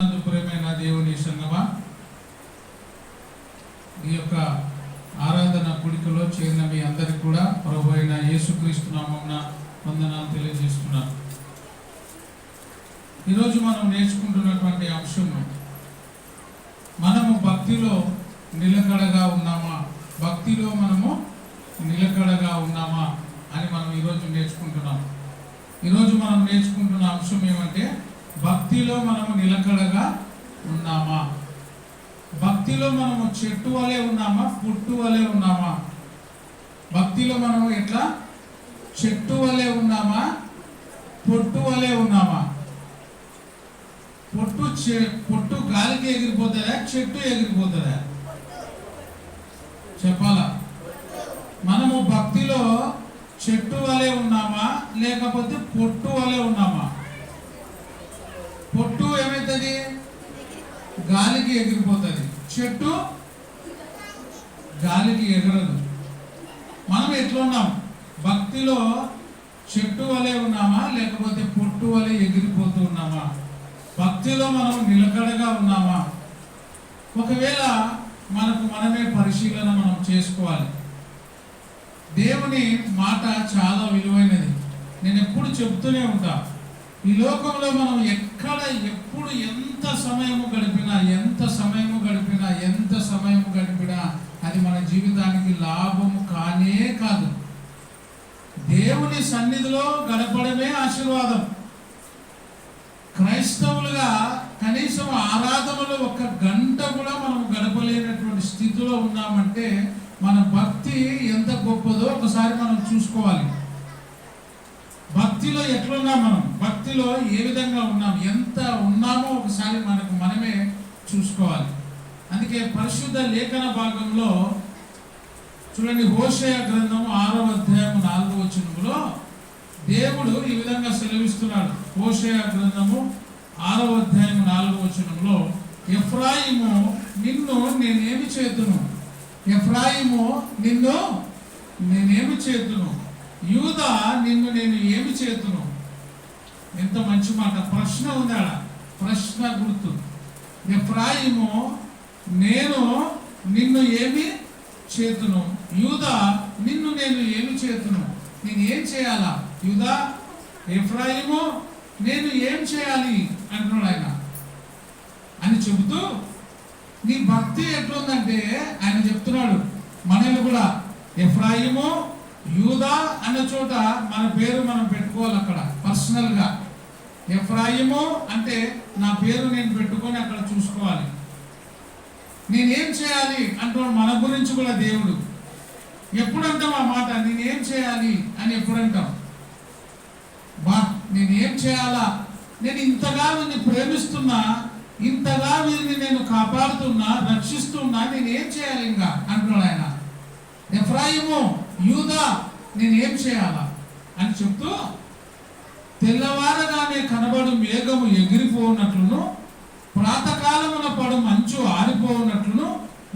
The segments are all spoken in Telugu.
ప్రేమైన దేవుని సంగమా, ఈ యొక్క ఆరాధన కూడికలో చేరిన మీ అందరికి కూడా ప్రభు అయిన యేసుక్రీస్తు నామమున వందనాలు తెలియజేస్తున్నాను. ఈరోజు మనం నేర్చుకుంటున్నటువంటి అంశం, మనము భక్తిలో నిలకడగా ఉన్నామా, భక్తిలో మనము నిలకడగా ఉన్నామా అని మనం ఈరోజు నేర్చుకుంటున్నాం. ఈరోజు మనం నేర్చుకుంటున్న అంశం ఏమంటే, భక్తిలో మనము నిలకడగా ఉన్నామా, భక్తిలో మనము చెట్టు వలె ఉన్నామా, పుట్టు వలె ఉన్నామా, భక్తిలో మనము ఎట్లా చెట్టు వలె ఉన్నామా, పొట్టు వలె ఉన్నామా. పొట్టు గాలికి ఎగిరిపోతుందా, చెట్టు ఎగిరిపోతుందా? చెప్పాలా? మనము భక్తిలో చెట్టు వలె ఉన్నామా, లేకపోతే పొట్టు వలె ఉన్నామా? పొట్టు ఏమవుతుంది? గాలికి ఎగిరిపోతుంది. చెట్టు గాలికి ఎగరదు. మనం ఎట్లా ఉన్నాం? భక్తిలో చెట్టు వలె ఉన్నామా, లేకపోతే పొట్టు వలె ఎగిరిపోతూ ఉన్నామా? భక్తిలో మనం నిలకడగా ఉన్నామా? ఒకవేళ మనకు మనమే పరిశీలన మనం చేసుకోవాలి. దేవుని మాట చాలా విలువైనది. నేను ఎప్పుడు చెప్తూనే ఉంటా, ఈ లోకంలో మనం ఎక్కడ ఎప్పుడు ఎంత సమయము గడిపినా అది మన జీవితానికి లాభము కానే కాదు. దేవుని సన్నిధిలో గడపడమే ఆశీర్వాదం. క్రైస్తవులుగా కనీసం ఆరాధనలో 1 గంట కూడా మనం గడపలేనటువంటి స్థితిలో ఉన్నామంటే మన భక్తి ఎంత గొప్పదో ఒకసారి మనం చూసుకోవాలి. భక్తిలో ఎట్లున్నాం, మనం భక్తిలో ఏ విధంగా ఉన్నాం, ఎంత ఉన్నామో ఒకసారి మనకు మనమే చూసుకోవాలి. అందుకే పరిశుద్ధ లేఖన భాగంలో చూడండి, హోషేయ గ్రంథము 6వ అధ్యాయం 4వ వచనంలో దేవుడు ఈ విధంగా సెలవిస్తున్నాడు. హోషేయ గ్రంథము 6వ అధ్యాయం 4వ వచనంలో, ఎఫ్రాయిము నిన్ను నేనేమి చేతును, ఎఫ్రాయిము నిన్ను నేనేమి చేతును, యూదా నిన్ను నేను ఏమి చేతును. ఎంత మంచి మాట! ప్రశ్న ఉందా? ప్రశ్న గుర్తు. ఎఫ్రాయిము నేను నిన్ను ఏమి చేతును, యూదా నిన్ను నేను ఏమి చేతును. నేను ఏం చేయాలా? యూదా, ఎఫ్రాయిము నేను ఏం చేయాలి అంటున్నాడు ఆయన. అని చెబుతూ నీ భక్తి ఎట్లుందంటే ఆయన చెప్తున్నాడు, మనల్ని కూడా ఎఫ్రాయిము యూదా అన్న చోట మన పేరు మనం పెట్టుకోవాలి. అక్కడ పర్సనల్గా ఎఫ్రాయిము అంటే నా పేరు నేను పెట్టుకొని అక్కడ చూసుకోవాలి. నేనేం చేయాలి అంటున్నాడు. మన గురించి కూడా దేవుడు ఎప్పుడంటాం ఆ మాట, నేనేం చేయాలి అని ఎప్పుడంటాం? నేనేం చేయాలా? నేను ఇంతగా వీరిని ప్రేమిస్తున్నా, ఇంతగా వీరిని నేను కాపాడుతున్నా, రక్షిస్తున్నా, నేనేం చేయాలి ఇంకా అంటున్నాడు ఆయన. ఎఫ్రాయిము యూదా నేనేం చేయాలా అని చెప్తూ, తెల్లవారగానే కనబడు మేఘము ఎగిరిపోనట్లును, ప్రాతకాలమున పడు మంచు ఆరిపోవునట్లును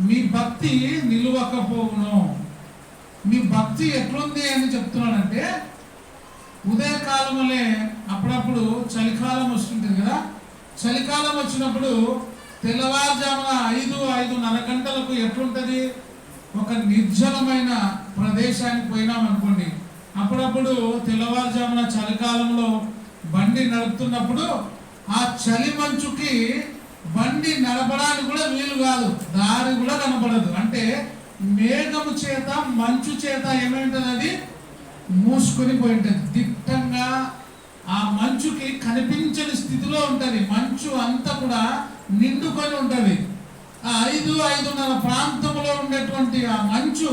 మీ భక్తి నిలువకపోవును. మీ భక్తి ఎట్లుంది అని చెప్తున్నాడంటే, ఉదయకాలములే అప్పుడప్పుడు చలికాలం వస్తుంటుంది కదా, చలికాలం వచ్చినప్పుడు తెల్లవారుజామున 5-5:30 గంటలకు ఎట్లుంటుంది? ఒక నిర్జనమైన ప్రదేశానికి పోయినామనుకోండి, అప్పుడప్పుడు తెల్లవారుజామున చలికాలంలో బండి నడుపుతున్నప్పుడు ఆ చలి మంచుకి బండి నడపడానికి కూడా వీలు కాదు, దారి కూడా కనపడదు. అంటే మేఘము చేత మంచు చేత ఏమైంటుంది? అది మూసుకొని పోయి ఉంటుంది. దిట్టంగా ఆ మంచుకి కనిపించని స్థితిలో ఉంటుంది. మంచు అంతా కూడా నిండుకొని ఉంటుంది. ఆ 5-5:30 ప్రాంతంలో ఉండేటువంటి ఆ మంచు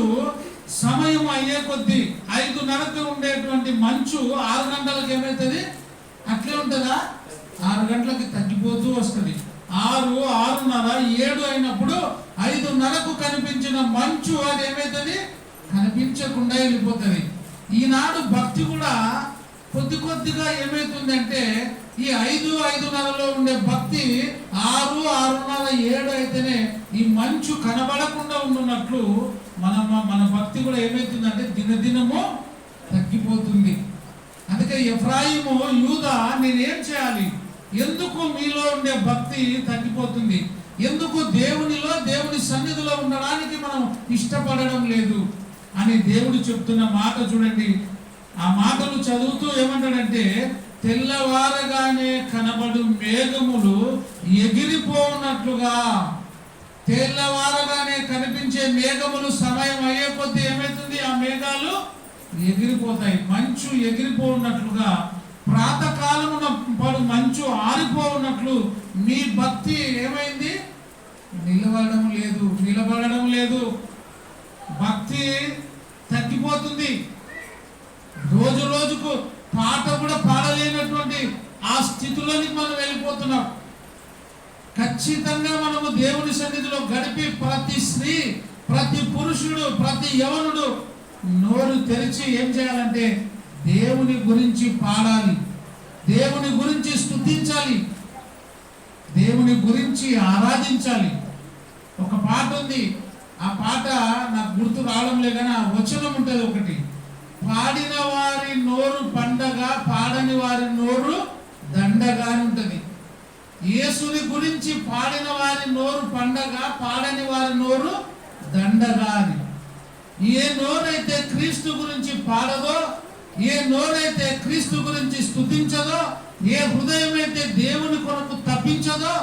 సమయం అయ్యే కొద్దీ 5:30కి ఉండేటువంటి మంచు 6 గంటలకు ఏమవుతుంది? అట్లే ఉంటుందా? 6 గంటలకి తగ్గిపోతూ వస్తుంది. 6, 6:30, 7 అయినప్పుడు 5:30కు కనిపించిన మంచు అది ఏమవుతుంది? కనిపించకుండా వెళ్ళిపోతుంది. ఈనాడు భక్తి కూడా కొద్ది కొద్దిగా ఏమవుతుందంటే, ఈ 5-5:30లో ఉండే భక్తి 6, 6:30, 7 అయితేనే ఈ మంచు కనబడకుండా ఉండున్నట్లు మన భక్తి కూడా ఏమవుతుందంటే దినదినము తగ్గిపోతుంది. అందుకే ఎఫ్రాయిము యూదా నేనేం చేయాలి? ఎందుకు మీలో ఉండే భక్తి భక్తి తగ్గిపోతుంది. ఎందుకు? దేవునిలో, దేవుని సన్నిధిలో ఉండడానికి మనం ఇష్టపడడం లేదు అని దేవుడు చెప్తున్న మాట చూడండి. ఆ మాటలు చదువుతూ ఏమంటాడంటే, తెల్లవారగానే కనబడు మేఘములు ఎగిరిపోనట్లుగా. తెల్లవారగానే కనిపించే మేఘములు సమయం అయ్యే కొద్దీ ఏమవుతుంది? ఆ మేఘాలు ఎగిరిపోతాయి. మంచు ఎగిరిపోనట్లుగా, ప్రాతకాలమున పడు మంచు ఆరిపోనట్లు మీ భక్తి ఏమైంది? నిలబడడం లేదు. భక్తి తగ్గిపోతుంది. రోజు రోజుకు పాట కూడా పాడలేనటువంటి ఆ స్థితిలోనికి మనం వెళ్ళిపోతున్నాం. ఖచ్చితంగా మనము దేవుని సన్నిధిలో గడిపి ప్రతి స్త్రీ, ప్రతి పురుషుడు, ప్రతి యవనుడు నోరు తెరిచి ఏం చేయాలంటే దేవుని గురించి పాడాలి, దేవుని గురించి స్తుతించాలి, దేవుని గురించి ఆరాధించాలి. ఒక పాట ఉంది, ఆ పాట నాకు గుర్తు రావడం లేదని ఆ వచనం ఉంటుంది ఒకటి, పాడిన వారి నోరు పండగ, పాడని వారి నోరు దండగా అని ఉంటుంది. యేసుని గురించి పాడిన వారి నోరు పండగ, పాడని వారి నోరు దండగా అని. ఏ నోరైతే క్రీస్తు గురించి పాడదో, ఏ నోరైతే క్రీస్తు గురించి స్తుతించదో, ఏ హృదయం అయితే దేవుని కొరకు తప్పించదో,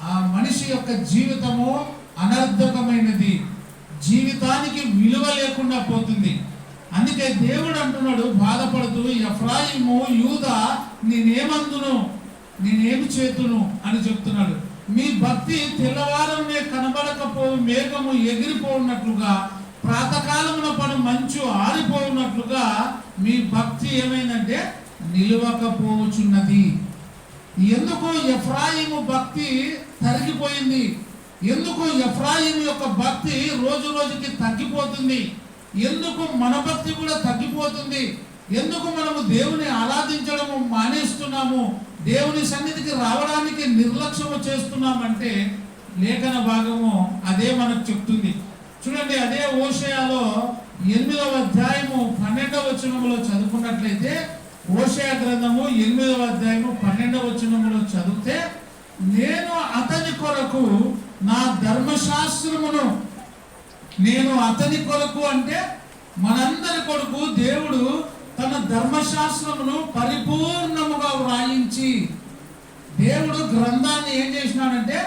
ఆ మనిషి యొక్క జీవితము అనర్థకమైనది, జీవితానికి విలువ లేకుండా పోతుంది. అందుకే దేవుడు అంటున్నాడు బాధపడుతూ, ఎఫ్రాయిము, యూదా నేనేమందును, నేనేమి చేతును అని చెప్తున్నాడు. మీ భక్తి తెల్లవారమే కనబడకపో మేఘము ఎగిరిపోఉన్నట్లుగా, ప్రాతకాలమున పడు మంచు ఆరిపోఉన్నట్లుగా మీ భక్తి ఏమైందంటే నిలవకపోవచ్చున్నది. ఎందుకు ఎఫ్రాయిము భక్తి తరిగిపోయింది? ఎందుకు ఎఫ్రాయిము యొక్క భక్తి రోజు రోజుకి తగ్గిపోతుంది? ఎందుకు మన భక్తి కూడా తగ్గిపోతుంది? ఎందుకు మనము దేవుని ఆరాధించడము మానేస్తున్నాము? దేవుని సన్నిధికి రావడానికి నిర్లక్ష్యము చేస్తున్నామంటే లేఖన భాగము అదే మనకు చెప్తుంది. చూడండి, అదే హోషేయలో 8వ అధ్యాయము 12వ వచనములో చదువుకున్నట్లయితే, హోషేయ గ్రంథము 8వ అధ్యాయము 12వ వచనములో చదివితే, నేను అతని కొరకు నా ధర్మశాస్త్రమును, నేను అతని కొరకు అంటే మనందరి కొరకు దేవుడు తన ధర్మశాస్త్రమును పరిపూర్ణముగా వ్రాయించి, దేవుడు గ్రంథాన్ని ఏం చేసినాడంటే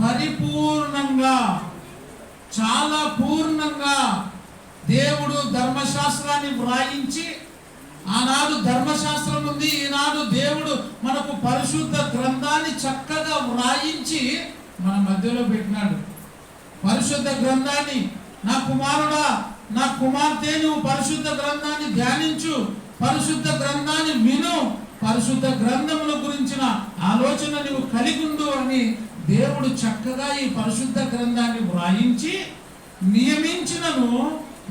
పరిపూర్ణంగా, చాలా పూర్ణంగా దేవుడు ధర్మశాస్త్రాన్ని వ్రాయించి, ఆనాడు ధర్మశాస్త్రం ఉంది, ఈనాడు దేవుడు మనకు పరిశుద్ధ గ్రంథాన్ని చక్కగా వ్రాయించి మన మధ్యలో పెట్టినాడు. పరిశుద్ధ గ్రంథాన్ని, నా కుమారుడా, నా కుమార్తె, నువ్వు పరిశుద్ధ గ్రంథాన్ని ధ్యానించు, పరిశుద్ధ గ్రంథాన్ని విను, పరిశుద్ధ గ్రంథముల గురించిన ఆలోచన నువ్వు కలిగుండు అని దేవుడు చక్కగా ఈ పరిశుద్ధ గ్రంథాన్ని వ్రాయించి నియమించినను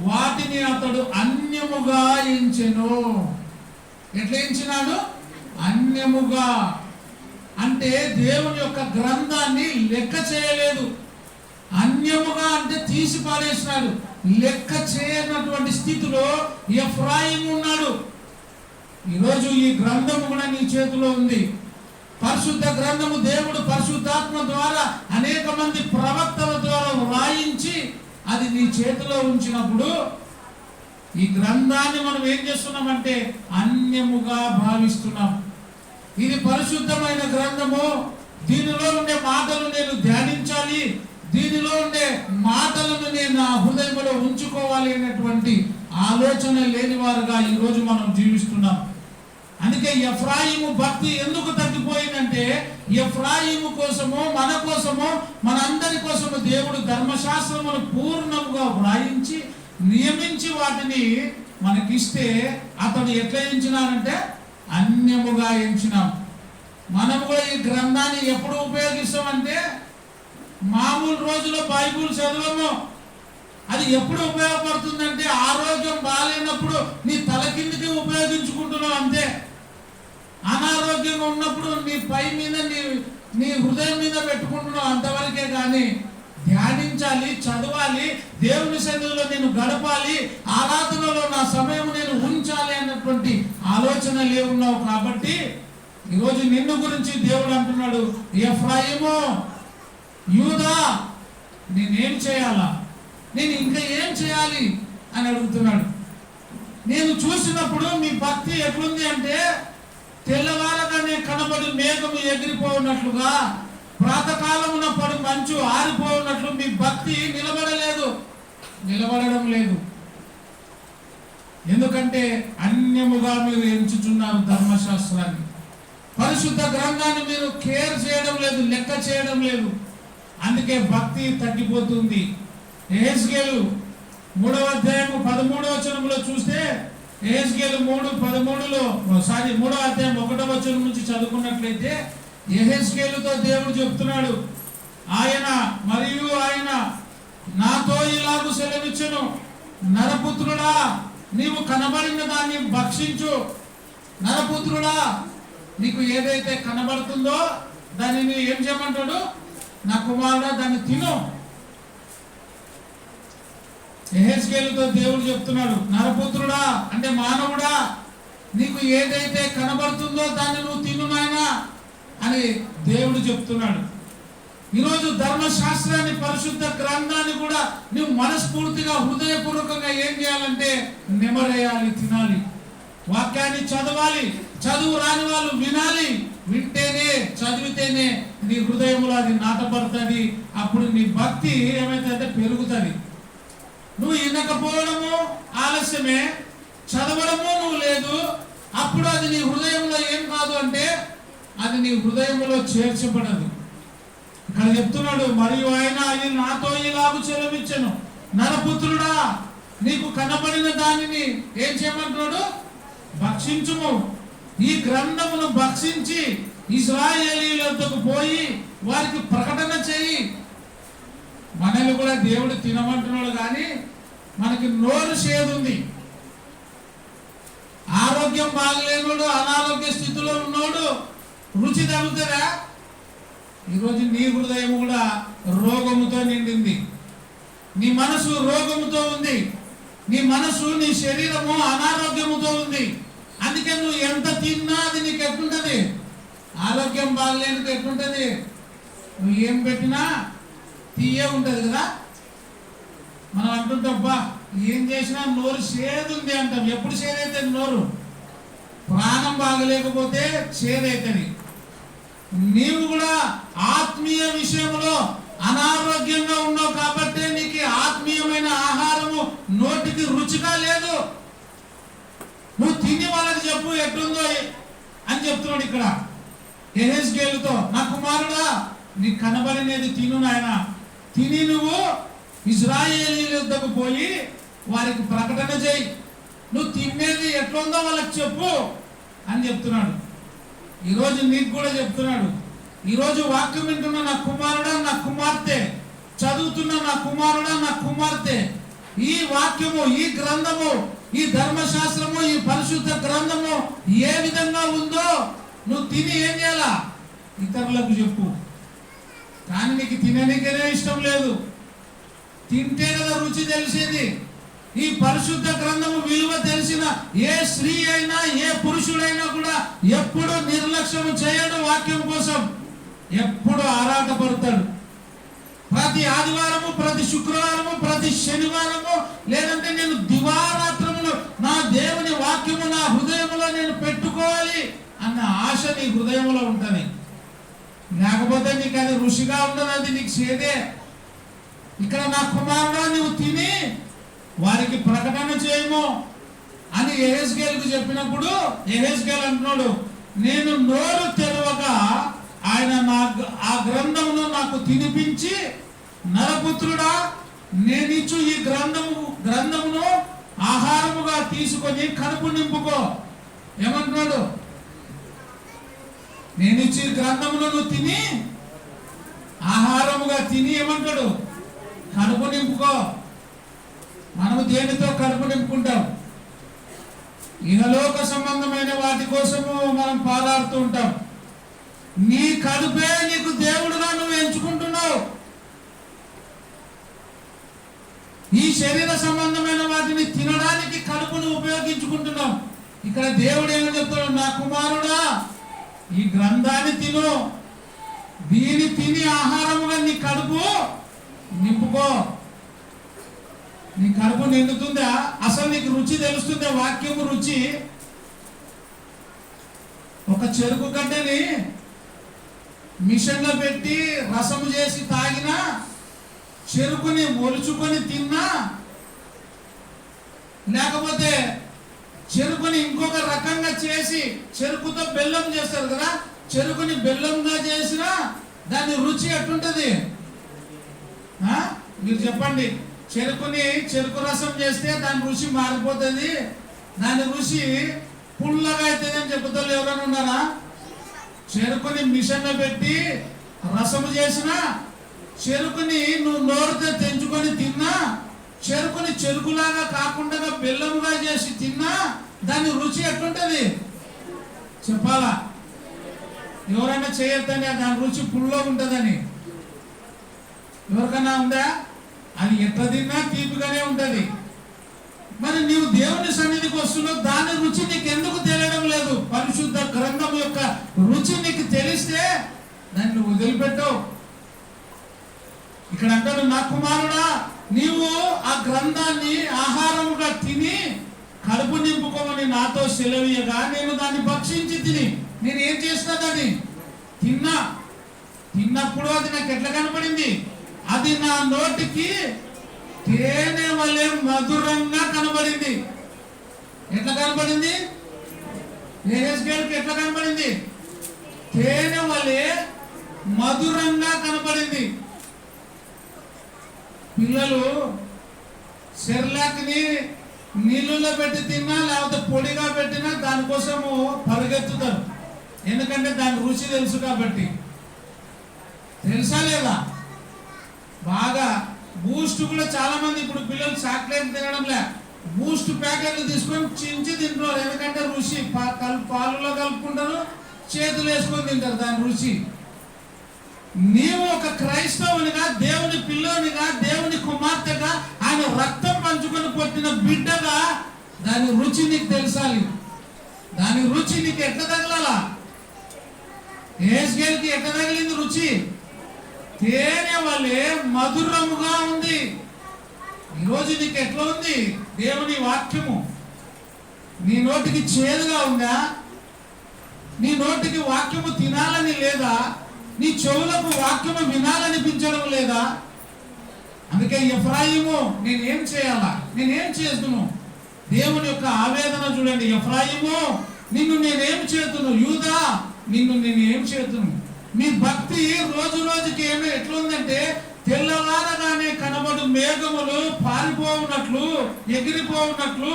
వాటిని అతడు అన్యముగా ఎంచెను. ఎట్లా ఎంచినాడు? అన్యముగా అంటే దేవుని యొక్క గ్రంథాన్ని లెక్క చేయలేదు. అన్యముగా అంటే తీసి పాడేసినాడు. లెక్క చేయనటువంటి స్థితిలో ఎఫ్రాయిము ఉన్నాడు. ఈరోజు ఈ గ్రంథము కూడా నీ చేతిలో ఉంది. పరిశుద్ధ గ్రంథము దేవుడు పరిశుద్ధాత్మ ద్వారా అనేక మంది ప్రవక్తల ద్వారా వ్రాయించి అది నీ చేతిలో ఉంచినప్పుడు ఈ గ్రంథాన్ని మనం ఏం చేస్తున్నామంటే అన్యముగా భావిస్తున్నాం. ఇది పరిశుద్ధమైన గ్రంథము, దీనిలో ఉండే మాటలు నేను ధ్యానించాలి, దీనిలో ఉండే మాటలను నేను నా హృదయంలో ఉంచుకోవాలి అనేటువంటి ఆలోచన లేని వారుగా ఈరోజు మనం జీవిస్తున్నాం. అందుకే ఎఫ్రాయిము భక్తి ఎందుకు తగ్గిపోయిందంటే, ఎఫ్రాయిము కోసము, మన కోసము, మనందరి కోసము దేవుడు ధర్మశాస్త్రమును పూర్ణముగా వ్రాయించి నియమించి వాటిని మనకిస్తే అతడు ఎట్లా ఎంచినారంటే అన్యముగా ఎంచినాం. మనం కూడా ఈ గ్రంథాన్ని ఎప్పుడు ఉపయోగిస్తామంటే మామూలు రోజులో బైబుల్ చదవము. అది ఎప్పుడు ఉపయోగపడుతుందంటే ఆరోగ్యం బాగాలేనప్పుడు నీ తల కిందకి ఉపయోగించుకుంటున్నావు అంతే. అనారోగ్యంగా ఉన్నప్పుడు నీ పై మీద నీ హృదయం మీద పెట్టుకుంటున్నావు అంతవరకే. కానీ ధ్యానించాలి, చదవాలి, దేవుని సన్నిధిలో నేను గడపాలి, ఆరాధనలో నా సమయం నేను ఉంచాలి అన్నటువంటి ఆలోచన లేవున్నావు. కాబట్టి ఈరోజు నిన్ను గురించి దేవుడు అంటున్నాడు, ఎఫ్రాయిము, యూదా, నేనేం చేయాలా, నేను ఇంకా ఏం చేయాలి అని అడుగుతున్నాడు. నేను చూసినప్పుడు మీ భక్తి ఎట్లుంది అంటే, తెల్లవారగానే కనబడి మేఘము ఎగిరిపోయినట్లుగా, ప్రాతకాలమున పడి మంచు ఆరిపోయినట్లు మీ భక్తి నిలబడడం లేదు. ఎందుకంటే అన్యముగా మీరు ఎంచుచున్నారు ధర్మశాస్త్రాన్ని, పరిశుద్ధ గ్రంథాన్ని మీరు కేర్ చేయడం లేదు, లెక్క చేయడం లేదు. అందుకే భక్తి తగ్గిపోతుంది. యెహెజ్కేలు 3వ అధ్యాయము 13వ వచనంలో చూస్తే, యెహెజ్కేలు 3:13లో 3వ అధ్యాయం 1వ వచనం నుంచి చదువుకున్నట్లయితే, యెహెజ్కేలుతో దేవుడు చెప్తున్నాడు, ఆయన నాతో ఇలాగు సెలవిచ్చును, నరపుత్రుడా, నీవు కనబడిన దాన్ని భక్షించు. నరపుత్రుడా, నీకు ఏదైతే కనబడుతుందో దానిని ఏం చేయమంటాడు, నా కుమారుడా దాన్ని తిను. యెహెజ్కేలుతో దేవుడు చెప్తున్నాడు, నరపుత్రుడా అంటే మానవుడా, నీకు ఏదైతే కనబడుతుందో దాన్ని నువ్వు తిను నాయనా అని దేవుడు చెప్తున్నాడు. ఈరోజు ధర్మశాస్త్రాన్ని, పరిశుద్ధ గ్రంథాన్ని కూడా నువ్వు మనస్ఫూర్తిగా హృదయపూర్వకంగా ఏం చేయాలంటే నెమరేయాలి, తినాలి. వాక్యాన్ని చదవాలి, చదువు రాని వాళ్ళు వినాలి. వింటేనే, చదివితేనే నీ హృదయంలో అది నాటబడుతుంది. అప్పుడు నీ భక్తి ఏమైతే పెరుగుతుంది. నువ్వు వినకపోవడము ఆలస్యమే, చదవడము నువ్వు లేదు, అప్పుడు అది నీ హృదయంలో ఏం కాదు అంటే అది నీ హృదయంలో చేర్చబడదు. ఇక్కడ చెప్తున్నాడు, మరియు ఆయన నాతో ఇలాగు సెలవిచ్చెను, నరపుత్రుడా, నీకు కనబడిన దానిని ఏం చేయమంటున్నాడు, భక్షించుము. ఈ గ్రంథమును భక్షించి ఇశ్రాయేలీయుల వద్దకు పోయి వారికి ప్రకటన చేయి. మనల్ని కూడా దేవుడు తినమంటున్నాడు, కానీ మనకి నోరు చేదుంది. ఆరోగ్యం బాగలేనోడు, అనారోగ్య స్థితిలో ఉన్నోడు రుచి తగ్గుతుందా? ఈరోజు నీ హృదయం కూడా రోగముతో నిండింది, నీ మనసు రోగముతో ఉంది, నీ మనసు, నీ శరీరము అనారోగ్యముతో ఉంది. అందుకే నువ్వు ఎంత తిన్నా అది నీకు ఎట్లుంటది, ఆరోగ్యం బాగలేనిది ఎట్లుంటది, నువ్వు ఏం పెట్టినా తీయ ఉంటది కదా. మనం అంటుంటాం, బా ఏం చేసినా నోరు చేదుంది అంటాం. ఎప్పుడు చేదైతే నోరు, ప్రాణం బాగలేకపోతే చేదైతుంది. నీవు కూడా ఆత్మీయ విషయంలో అనారోగ్యంగా ఉన్నావు కాబట్టి నీకు ఆత్మీయమైన ఆహారము నోటికి రుచిగా లేదు. నువ్వు తిని వాళ్ళకి చెప్పు ఎట్లుందో అని చెప్తున్నాడు ఇక్కడ యెహెజ్కేలుతో, నా కుమారుడా, నీకు కనబడినది తిను నాయన, తిని నువ్వు ఇశ్రాయేలీయుల వద్దకు పోయి వారికి ప్రకటన చేయి. నువ్వు తినేది ఎట్లుందో వాళ్ళకి చెప్పు అని చెప్తున్నాడు. ఈరోజు నీకు కూడా చెప్తున్నాడు. ఈరోజు వాక్యం వింటున్న నా కుమారుడా, నా కుమార్తె, చదువుతున్న నా కుమారుడా, నా కుమార్తె, ఈ వాక్యము, ఈ గ్రంథము, ఈ ధర్మశాస్త్రము, ఈ పరిశుద్ధ గ్రంథము ఏ విధంగా ఉందో నువ్వు తిని ఏం చేయాలా, ఇతరులకు చెప్పు. కానీ నీకు తిననికనే ఇష్టం లేదు. తింటే కదా రుచి తెలిసేది. ఈ పరిశుద్ధ గ్రంథము విలువ తెలిసిన ఏ స్త్రీ అయినా, ఏ పురుషుడైనా కూడా ఎప్పుడు నిర్లక్ష్యం చేయడు. వాక్యం కోసం ఎప్పుడు ఆరాటపడతాడు. ప్రతి ఆదివారము, ప్రతి శుక్రవారము, ప్రతి శనివారము, లేదంటే నేను దివారాత్రములు నా దేవుని వాక్యము నా హృదయంలో నేను పెట్టుకోవాలి అన్న ఆశ నీ హృదయంలో ఉంటుంది. లేకపోతే నీకు అది రుచిగా ఉండదు, అది నీకు చేదే. ఇక్కడ నా కుమారుడా, నువ్వు తిని వారికి ప్రకటన చేయము అని యెహెజ్కేలుకు చెప్పినప్పుడు యెహెజ్కేలు అంటున్నాడు, నేను నోరు తెరవగా ఆయన ఆ గ్రంథమును నాకు తినిపించి, నరపుత్రుడా, నేనిచ్చు ఈ గ్రంథమును ఆహారముగా తీసుకొని కడుపు నింపుకో. ఏమంటున్నాడు, నేనిచ్చి గ్రంథమును నువ్వు తిని ఆహారముగా తిని ఏమంటాడు, కడుపు నింపుకో. మనము దేనితో కడుపు నింపుకుంటాం? ఇహలోక సంబంధమైన వాటి కోసము మనం పారాడుతూ ఉంటాం. నీ కడుపే నీకు దేవుడుగా నువ్వు ఎంచుకుంటున్నావు. ఈ శరీర సంబంధమైన వాటిని తినడానికి కడుపును ఉపయోగించుకుంటున్నాం. ఇక్కడ దేవుడు ఏమని చెప్తాడు, నా కుమారుడా, ఈ గ్రంథాన్ని తిను, దీని తిని ఆహారముగా నీ కడుపు నింపుకో. నీ కడుపు నిండుతుందా? అసలు నీకు రుచి తెలుస్తుందా? వాక్యము రుచి. ఒక చెరుకు గడ్డని మిషన్లో పెట్టి రసము చేసి తాగినా, చెరుకుని మొలుచుకొని తిన్నా, లేకపోతే చెరుకుని ఇంకొక రకంగా చేసి చెరుకుతో బెల్లం చేస్తారు కదా, చెరుకుని బెల్లంగా చేసినా దాని రుచి ఎట్లుంటది? మీరు చెప్పండి. చెరుకుని చెరుకు రసం చేస్తే దాని రుచి మారిపోతుంది, దాని రుచి పుల్లగా అవుతుంది అని చెబుతారు. ఎవరైనా ఉన్నారా? చెరుకుని మిషన్లో పెట్టి రసము చేసినా, చెరుకుని నువ్వు నోరుతో తెంచుకొని తిన్నా, చెరుకుని చెరుకులాగా కాకుండా బెల్లముగా చేసి తిన్నా దాని రుచి ఎట్లుంటది చెప్పాలా? ఎవరైనా చేయొద్దని దాని రుచి పుల్లో ఉంటుందని ఎవరికైనా ఉందా? అది ఎట్లా తిన్నా తీపిగానే ఉంటది. మరి నీవు దేవుని సన్నిధికి వస్తున్నావు, దాని రుచి నీకు ఎందుకు తెలియడం లేదు? పరిశుద్ధ గ్రంథం యొక్క రుచి నీకు తెలిస్తే దాన్ని నువ్వు వదిలిపెట్టవు. ఇక్కడ అంటాడు, నా కుమారుడా, నీవు ఆ గ్రంథాన్ని ఆహారముగా తిని కడుపు నింపుకోమని నాతో సెలవీయగా నేను దాన్ని భక్షించి తిని, నేను ఏం చేసినా దాన్ని తిన్నప్పుడు అది నాకు ఎట్లా కనపడింది? అది నా నోటికి తేనె వలె మధురంగా కనబడింది. ఎట్లా కనబడింది? ఎట్లా కనబడింది? తేనె వలె మధురంగా కనబడింది. పిల్లలు సెర్లాక్ని నీళ్ళలో పెట్టి తిన్నా, లేకపోతే పొడిగా పెట్టినా దానికోసము పరిగెత్తుతారు. ఎందుకంటే దాని రుచి తెలుసు కాబట్టి. తెలుసా లేదా? బాగా బూస్ట్ కూడా చాలా మంది ఇప్పుడు పిల్లలు చాక్లెట్ తినడంలే, బూస్ట్ ప్యాకెట్లు తీసుకొని చించి తింటున్నారు. ఎందుకంటే రుచి పాలలో కలుపుకుంటారు, చేతులు వేసుకొని తింటారు దాని రుచి. నీవు ఒక క్రైస్తవునిగా, దేవుని పిల్లోనిగా, దేవుని కుమార్తెగా, ఆయన రక్తం పంచుకొని పుట్టిన బిడ్డగా దాని రుచి నీకు తెలుసాలి. దాని రుచి నీకు ఎట్లా తగలాలా? ఏస్కేల్కి ఎట్లా తగిలింది రుచి? తేనె వలె మధురముగా ఉంది. ఈరోజు నీకు ఎట్లా ఉంది దేవుని వాక్యము? నీ నోటికి చేదుగా ఉందా? నీ నోటికి వాక్యము తినాలని లేదా? నీ చెవులకు వాక్యము వినాలనిపించడం లేదా? అందుకే ఎఫ్రాయిము, నేనేం చేయాలా? నేనేం చేస్తును? దేవుని యొక్క ఆవేదన చూడండి. ఎఫ్రాయిము, నిన్ను నేనేం చేతును? యూదా, నిన్ను నేను ఏం చేతును? మీ భక్తి రోజు రోజుకి ఎట్లుందంటే, తెల్లవారగానే కనబడు మేఘములు పారిపోవునట్లు, ఎగిరిపోవునట్లు,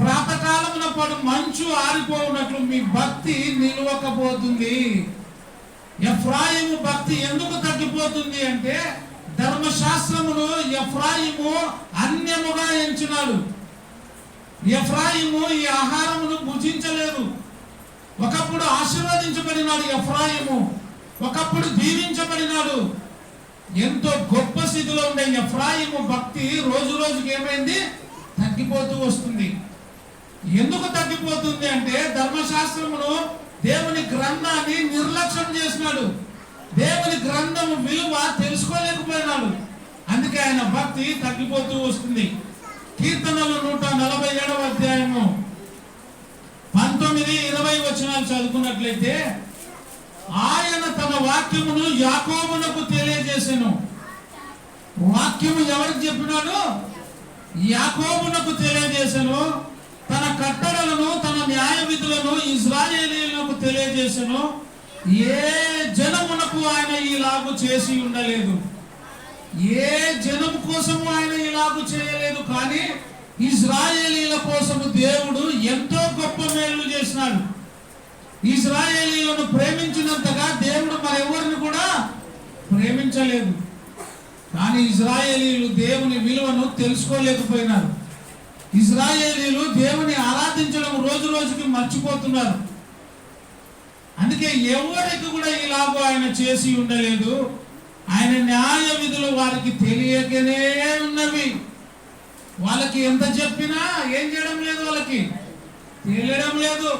ప్రాతకాలమున పడు మంచు ఆరిపోవునట్లు మీ భక్తి నిలవకపోతుంది. ఎఫ్రాయిము భక్తి ఎందుకు తగ్గిపోతుంది అంటే, ధర్మశాస్త్రమును ఎఫ్రాయిము అన్యముగా ఎంచినాడు. ఎఫ్రాయిము ఈ ఆహారమును భుజించలేదు. ఒకప్పుడు ఆశీర్వదించబడినాడు ఎఫ్రాయిము, ఒకప్పుడు దీవించబడినాడు. ఎంతో గొప్ప స్థితిలో ఉండే ఎఫ్రాయిము భక్తి రోజు రోజుకి ఏమైంది? తగ్గిపోతూ వస్తుంది. ఎందుకు తగ్గిపోతుంది అంటే, ధర్మశాస్త్రమును, దేవుని గ్రంథాన్ని నిర్లక్ష్యం చేసినాడు. దేవుని గ్రంథము విలువ తెలుసుకోలేకపోయినాడు. అందుకే ఆయన భక్తి తగ్గిపోతూ వస్తుంది. కీర్తనలు 147వ అధ్యాయము 19-20 వచనాలు చదువుకున్నట్లయితే, ఆయన తన వాక్యమును యాకోబునకు తెలియజేసెను. వాక్యము ఎవరికి చెప్పినాడు? యాకోబునకు తెలియజేసెను. తన కట్టడలను, తన న్యాయ విధులను ఇశ్రాయేలీయులకు తెలియజేసెను. ఏ జనమునకు ఆయన ఇలాగు చేసి ఉండలేదు. ఏ జనము కోసము ఆయన ఇలాగు చేయలేదు. కానీ ఇశ్రాయేలీల కోసము దేవుడు ఎంతో గొప్ప మేలు చేసినాడు. ఇశ్రాయేలీలను ప్రేమించినంతగా దేవుడు మరెవరిని కూడా ప్రేమించలేదు. కానీ ఇశ్రాయేలీలు దేవుని విలువను తెలుసుకోలేకపోయినారు. ఇశ్రాయేలీలు దేవుని ఆరాధించడం రోజు రోజుకి మర్చిపోతున్నారు. అందుకే ఎవరికి కూడా ఇలాగో ఆయన చేసి ఉండలేదు. ఆయన న్యాయ విధులు వారికి తెలియకనే ఉన్నవి. వాళ్ళకి ఎంత చెప్పినా ఏం చేయడం లేదు, వాళ్ళకి తెలియడం లేదు.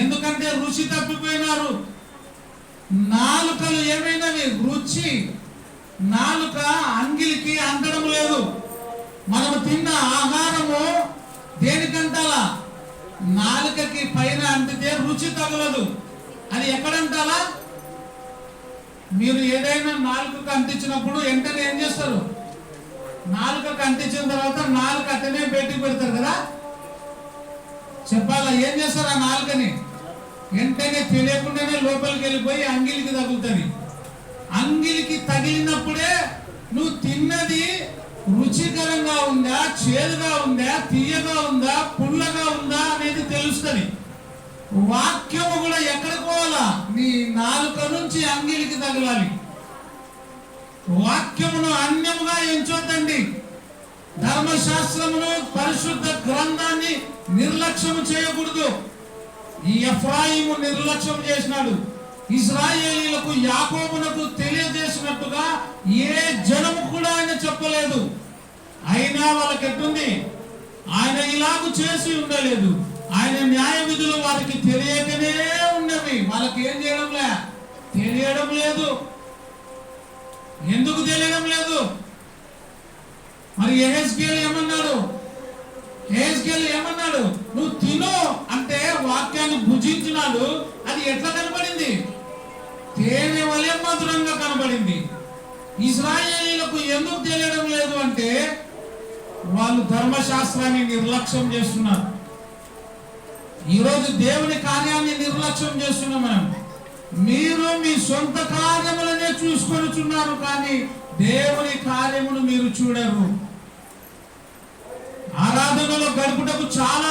ఎందుకంటే రుచి తప్పిపోయినారు. నాలుకలు ఏమైనవి? రుచి. నాలుక అంగిలికి అందడం లేదు. మనము తిన్న ఆహారము దేనికంటాలా? నాలుకకి పైన అంటితే రుచి తగలదు. అది ఎక్కడంటాలా? మీరు ఏదైనా నాలుకకు అంటించినప్పుడు వెంటనే ఏం చేస్తారు? నాలుకకు అంటించిన తర్వాత నాలుక అట్టనే బయటికి పెడతారు కదా. చెప్పాలా? ఏం చేస్తారు? ఆ నాలుకని వెంటనే తెలియకుండానే లోపలికి వెళ్ళిపోయి అంగిలికి తగులుతుంది. అంగిలికి తగిలినప్పుడే నువ్వు తిన్నది రుచికరంగా ఉందా, చేదుగా ఉందా, తీయగా ఉందా, పుల్లగా ఉందా అనేది తెలుస్తుంది. వాక్యము కూడా ఎక్కడికి పోవాలా? నీ నాలుక నుంచి అంగిలికి తగలాలి. వాక్యమును అన్యముగా ఎంచొద్దండి. ధర్మశాస్త్రమును, పరిశుద్ధ గ్రంథాన్ని నిర్లక్ష్యం చేయకూడదు. ఈ ఎఫ్రాయిము నిర్లక్ష్యం చేసినాడు. ఇశ్రాయేలీలకు, యాకోబునకు తెలియజేసినట్టుగా ఏ జనము కూడా ఆయన చెప్పలేదు. అయినా వాళ్ళకి ఎట్టుంది? ఆయన ఇలాగూ చేసి ఉండలేదు. ఆయన న్యాయ విధులు వారికి తెలియకనే ఉన్నవి. వాళ్ళకి ఏం చేయడంలే? తెలియడం లేదు. ఎందుకు తెలియడం లేదు? మరి యెహెజ్కేలు ఏమన్నాడు? యెహెజ్కేలు ఏమన్నాడు? నువ్వు తిను అంటే వాక్యాన్ని భుజించినాడు. అది ఎట్లా కనబడింది? తేనె వలె మధురంగా కనబడింది. ఇశ్రాయేలీలకు ఎందుకు తెలియడం లేదు అంటే వాళ్ళు ధర్మశాస్త్రాన్ని నిర్లక్ష్యం చేస్తున్నారు. ఈరోజు దేవుని కార్యాన్ని నిర్లక్ష్యం చేస్తున్నాం మనం. మీరు మీ సొంత కార్యములనే చూసుకొనిచున్నారు, కానీ దేవుని కార్యమును మీరు చూడరు. ఆరాధనలో గడుపుటకు చాలా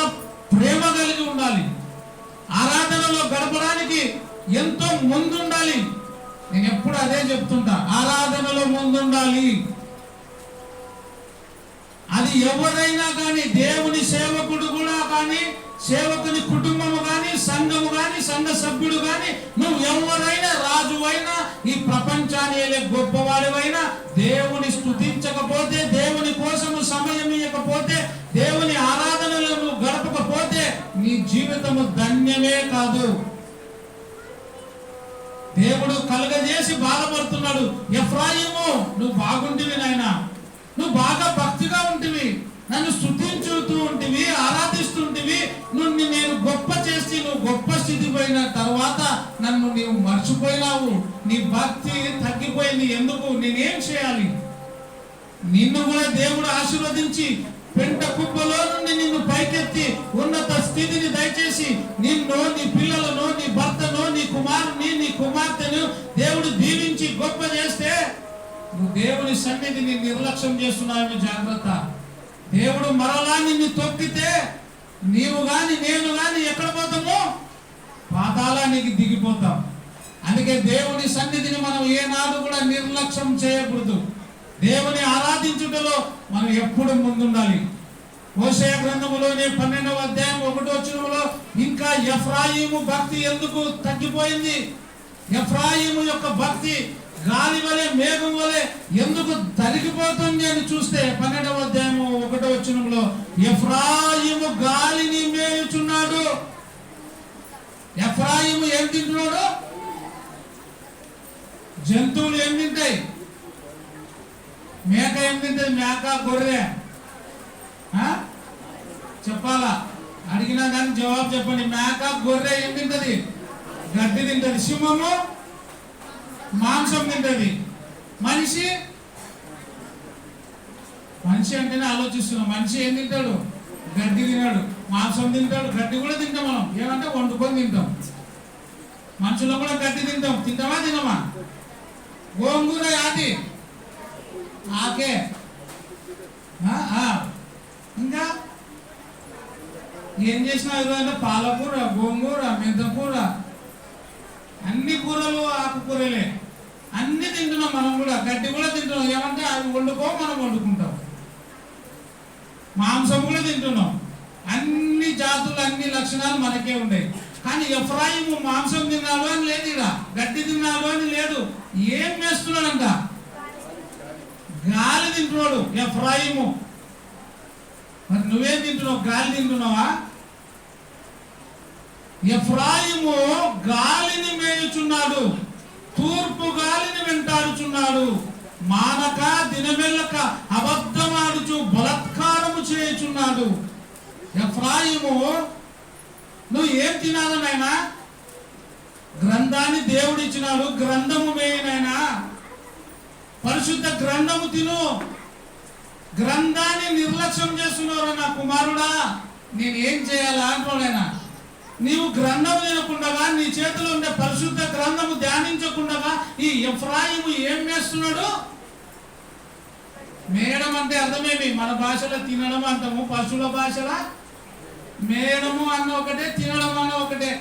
ప్రేమ కలిగి ఉండాలి. ఆరాధనలో గడపడానికి ఎంతో ముందుండాలి. నేను ఎప్పుడు అదే చెప్తుంటా, ఆరాధనలో ముందుండాలి. అది ఎవరైనా కానీ, దేవుని సేవకుడు కూడా కానీ, సేవకుని కుటుంబము కానీ, సంఘము కానీ, సంఘ సభ్యుడు కానీ, నువ్వు ఎవరైనా, రాజువైనా, ఈ ప్రపంచాన్ని గొప్పవాడివైనా, దేవుని స్తుతించకపోతే, దేవుని కోసము సమయం ఇవ్వకపోతే, దేవుని ఆరాధనలను గడపకపోతే నీ జీవితము ధన్యమే కాదు. దేవుడు కలుగజేసి బాధపడుతున్నాడు. ఎఫ్రాయిము, నువ్వు బాగుంటివి నాయనా, నువ్వు బాగా భక్తిగా ఉంటివి, నన్ను స్తుతించుతూ ఉంటివి, ఆరాధిస్తుంటివి. నువ్వు నేను గొప్ప చేసి నువ్వు గొప్ప స్థితి పోయిన తర్వాత నన్ను నీవు మర్చిపోయినావు. నీ భక్తి తగ్గిపోయింది. ఎందుకు? నేనేం చేయాలి? నిన్ను కూడా దేవుడు ఆశీర్వదించి పెంట కుప్పలో నుండి నిన్ను పైకెత్తి ఉన్నత స్థితిని దయచేసి నిన్ను, నీ పిల్లలను, నీ భర్తను, నీ కుమారుని, నీ కుమార్తెను దేవుడు దీవించి గొప్ప చేస్తే నువ్వు దేవుని సన్నిధిని నిర్లక్ష్యం చేస్తున్నావు. జాగ్రత్త. దేవుడు మరలా నిన్ను తొక్కితే నీవు గాని నేను గాని ఎక్కడ పోతామో? పాతాళానికి దిగిపోతాం. అందుకే దేవుని సన్నిధిని మనం ఏనాడు కూడా నిర్లక్ష్యం చేయకూడదు. దేవుని ఆరాధించుటలో మనం ఎప్పుడు ముందుండాలి. హోషేయ గ్రంథములోనే 12వ అధ్యాయం 1వ వచనంలో ఇంకా ఎఫ్రాయిము భక్తి ఎందుకు తగ్గిపోయింది? ఎఫ్రాయిము యొక్క భక్తి గాలి వలె, మేఘం వలె ఎందుకు తరిగిపోతుంది అని చూస్తే 12వ అధ్యాయం 1వ వచనంలో ఎఫ్రాయిము గాలిని మేయుచున్నాడు. ఎఫ్రాయిము ఏం తింటున్నాడు? జంతువులు ఏం తింటాయి? మేక ఏం తింటది? మేక, గొర్రె. చెప్పాలా? అడిగినా కానీ జవాబు చెప్పండి. మేక, గొర్రె ఏం తింటది? గడ్డి తింటది. సింహము మాంసం తింటది. మనిషి అంటేనే ఆలోచిస్తున్నాం. మనిషి ఏం తింటాడు? గడ్డి తిన్నాడు, మాంసం తింటాడు, గడ్డి కూడా తింటాం మనం. ఏమంటే వండుకొని తింటాం. మనుషులు కూడా గడ్డి తింటాం. తింటామా తినమా? గోంగూర యాది ఆకే. ఇంకా ఏం చేసినా ఈరోజు పాలకూర, గోంగూర, మెంతకూర, అన్ని కూరలు ఆకుకూరలే అన్ని తింటున్నాం మనం కూడా. గడ్డి కూడా తింటున్నాం. ఏమంటే అవి వండుకో, మనం వండుకుంటాం. మాంసం కూడా తింటున్నాం. అన్ని జాతులు, అన్ని లక్షణాలు మనకే ఉన్నాయి. కానీ ఎఫ్రాయిము మాంసం తిన్నాడు అని లేదు, ఇలా గడ్డి తిన్నాడు అని లేదు. ఏం వేస్తున్నాడంట? గాలి తింటున్నాడు ఎఫ్రాయిము. మరి నువ్వేం తింటున్నావు? గాలి తింటున్నావా? ఎఫ్రాయిము గాలిని మేయుచున్నాడు, తూర్పు గాలిని వెంటాడుచున్నాడు, మానక దినమెల్లక అబద్ధమాడుచు బలాత్కారము చేయుచున్నాడు. ఎఫ్రాయిము, నువ్వు ఏం తినాలి నాయనా? గ్రంథాన్ని దేవుడు ఇచ్చినాడు, గ్రంథము మేయనైనా, పరిశుద్ధ గ్రంథము తిను. గ్రంథాన్ని నిర్లక్ష్యం చేస్తున్నారు. నా కుమారుడా, నేను ఏం చేయాలా అంటున్నాడైనా. నీవు గ్రంథము తినకుండా, నీ చేతిలో ఉండే పరిశుద్ధ గ్రంథము ధ్యానించకుండా ఈ ఎఫ్రాయిము ఏం చేస్తున్నాడు? మేయడం అంటే అర్థమేమి? మన భాషలో తినడం అంటాము, పశువుల భాషలో మేయడము అన్న ఒకటే, తినడం అన్న ఒకటే.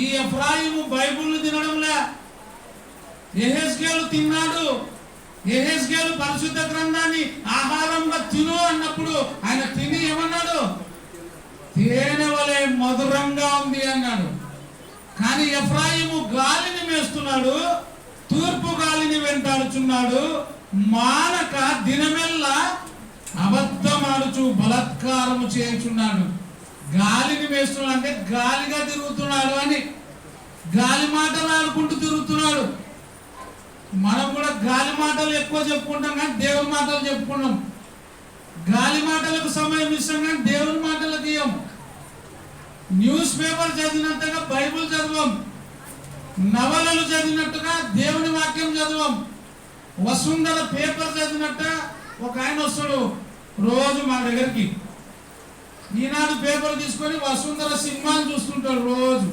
ఈ ఎఫ్రాయిము బైబుల్ తినడంలే. యెహెజ్కేలు తిన్నాడు. యెహెజ్కేలు పరిశుద్ధ గ్రంథాన్ని ఆహారంగా తిను అన్నప్పుడు ఆయన తిని ఏమన్నాడు? తేనె వలె మధురంగా ఉంది అన్నాడు. కానీ ఎఫ్రాయిము గాలిని మేస్తున్నాడు, తూర్పు గాలిని వెంటాడుచున్నాడు, మానక దినమెల్లా అబద్ధమాడుచు బలాత్కారము చేయుచున్నాడు. గాలిని వేస్తున్నాడు అంటే గాలిగా తిరుగుతున్నాడు అని, గాలి మాటలు ఆడుకుంటూ తిరుగుతున్నాడు. మనం కూడా గాలి మాటలు ఎక్కువ చెప్పుకుంటాం కానీ దేవుని మాటలు చెప్పుకున్నాం. గాలి మాటలకు సమయం ఇస్తాం కానీ దేవుని మాటలకు ఇయ్యం. న్యూస్ పేపర్ చదివినట్టుగా బైబుల్ చదవం, నవలలు చదివినట్టుగా దేవుని వాక్యం చదవం. వసుంధర పేపర్ చదివినట్ట ఒక ఆయన వస్తాడు రోజు మా దగ్గరికి. ఈనాడు పేపర్ తీసుకొని వసుంధర సినిమాలు చూస్తుంటాడు రోజు.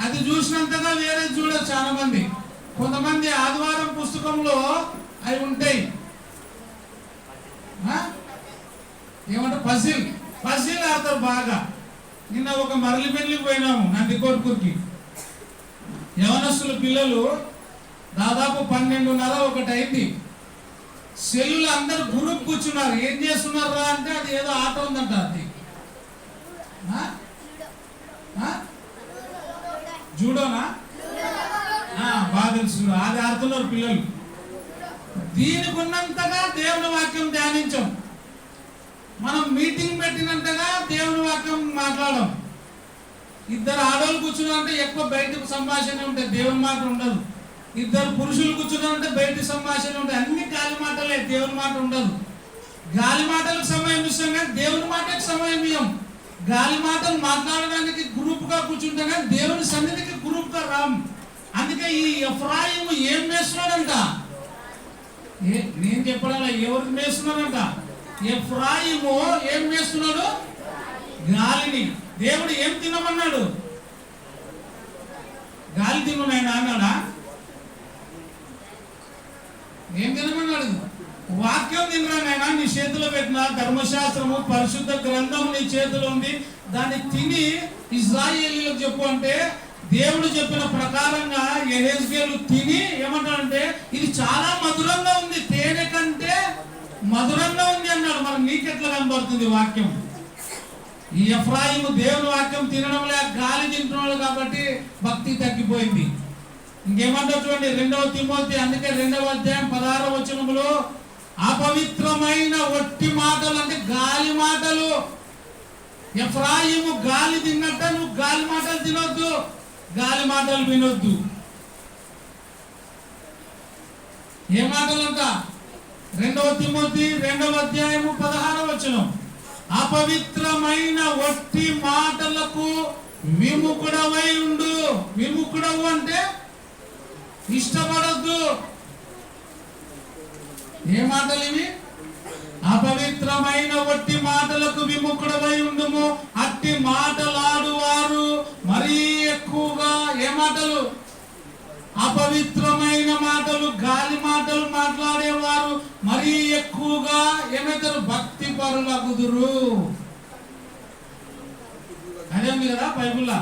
అది చూసినంతగా వేరే చూడరు చాలా మంది. కొంతమంది ఆదివారం పుస్తకంలో అవి ఉంటాయి, ఏమంటే పజిల్ ఆడతారు బాగా. నిన్న ఒక మరలి పెళ్లికి పోయినాము నందికోట్కూరుకి. యవనస్తుల పిల్లలు దాదాపు 12:30 ఒకటి అయింది. సెల్లులు అందరు గ్రూప్ కూర్చున్నారు. ఏం చేస్తున్నారు అంటే అది ఏదో ఆట ఉందంట. అది జూడోనా? బాగా తెలుసు. అది ఆడుతున్నారు పిల్లలు. దీనికి ఉన్నంతగా దేవుని వాక్యం ధ్యానించాం. మనం మీటింగ్ పెట్టినంతగా దేవుని వాక్యం మాట్లాడడం. ఇద్దరు ఆడవాళ్ళు కూర్చున్నారంటే ఎక్కువ బయటకు సంభాషణ ఉంటుంది, దేవుని మాట ఉండదు. ఇద్దరు పురుషులు కూర్చున్నారంటే బయట సంభాషణ ఉంటుంది. అన్ని గాలి మాటలే, దేవుని మాట ఉండదు. గాలి మాటలకు సమయం ఇస్తాం కానీ దేవుని మాటకు సమయం ఇవ్వం. గాలి మాటలు మాట్లాడడానికి గ్రూప్ గా కూర్చుంటాం కానీ దేవుని సన్నిధికి గ్రూప్ గా రాం. అందుకే ఈ ఎఫ్రాయిము ఏం వేస్తున్నాడంట? నేను చెప్పడం ఎవరికి వేస్తున్నాడంట? ఎఫ్రాయిము ఏం వేస్తున్నాడు? గాలిని. దేవుడు ఏం తినమన్నాడు? గాలి తినమన్నాడు అన్నాడా? ఏం తినమన్నాడు? వాక్యం తినరా నాయనా. నీ చేతిలో పెట్టిన ధర్మశాస్త్రము పరిశుద్ధ గ్రంథము నీ చేతిలో ఉంది, దాన్ని తిని ఇశ్రాయేలీయులకు చెప్పు అంటే దేవుడు చెప్పిన ప్రకారంగా యెహెజ్కేలు తిని ఏమంటాడంటే ఇది చాలా మధురంగా ఉంది, తేనె కంటే మధురంగా ఉంది అన్నాడు. మరి నీకెట్లా కనబడుతుంది వాక్యం? ఈ ఎఫ్రాయిము దేవుని వాక్యం తినడం లేక గాలి తింటున్నాడు కాబట్టి భక్తి తగ్గిపోయింది. ఇంకేమంటారు చూడండి 2 తిమోతి, అందుకే 2వ అధ్యాయం 16వ వచనములో అపవిత్రమైన ఒట్టి మాటలు అంటే గాలి మాటలు. ఎఫ్రాయిము గాలి తిన్నట్ట నువ్వు గాలి మాటలు తినొద్దు, గాలి మాటలు వినొద్దు. ఏ మాటలంట? 2వ తిమోతి 2వ అధ్యాయము 16వ వచనం. అపవిత్రమైన ఒట్టి మాటలకు విముఖుడవై ఉండు. విముఖుడవు అంటే ఇష్టపడద్దు. ఏ మాటలు ఇవి? అపవిత్రమైన ఒట్టి మాటలకు విముఖుడవై ఉండుము. అట్టి మాటలాడువారు మరీ ఎక్కువగా ఏ మాటలు? అపవిత్రమైన మాటలు, గాలి మాటలు మాట్లాడేవారు మరీ ఎక్కువగా ఏమైతారు? భక్తి పరులగుదురు. అదే ఉంది కదా బైబిల్లో.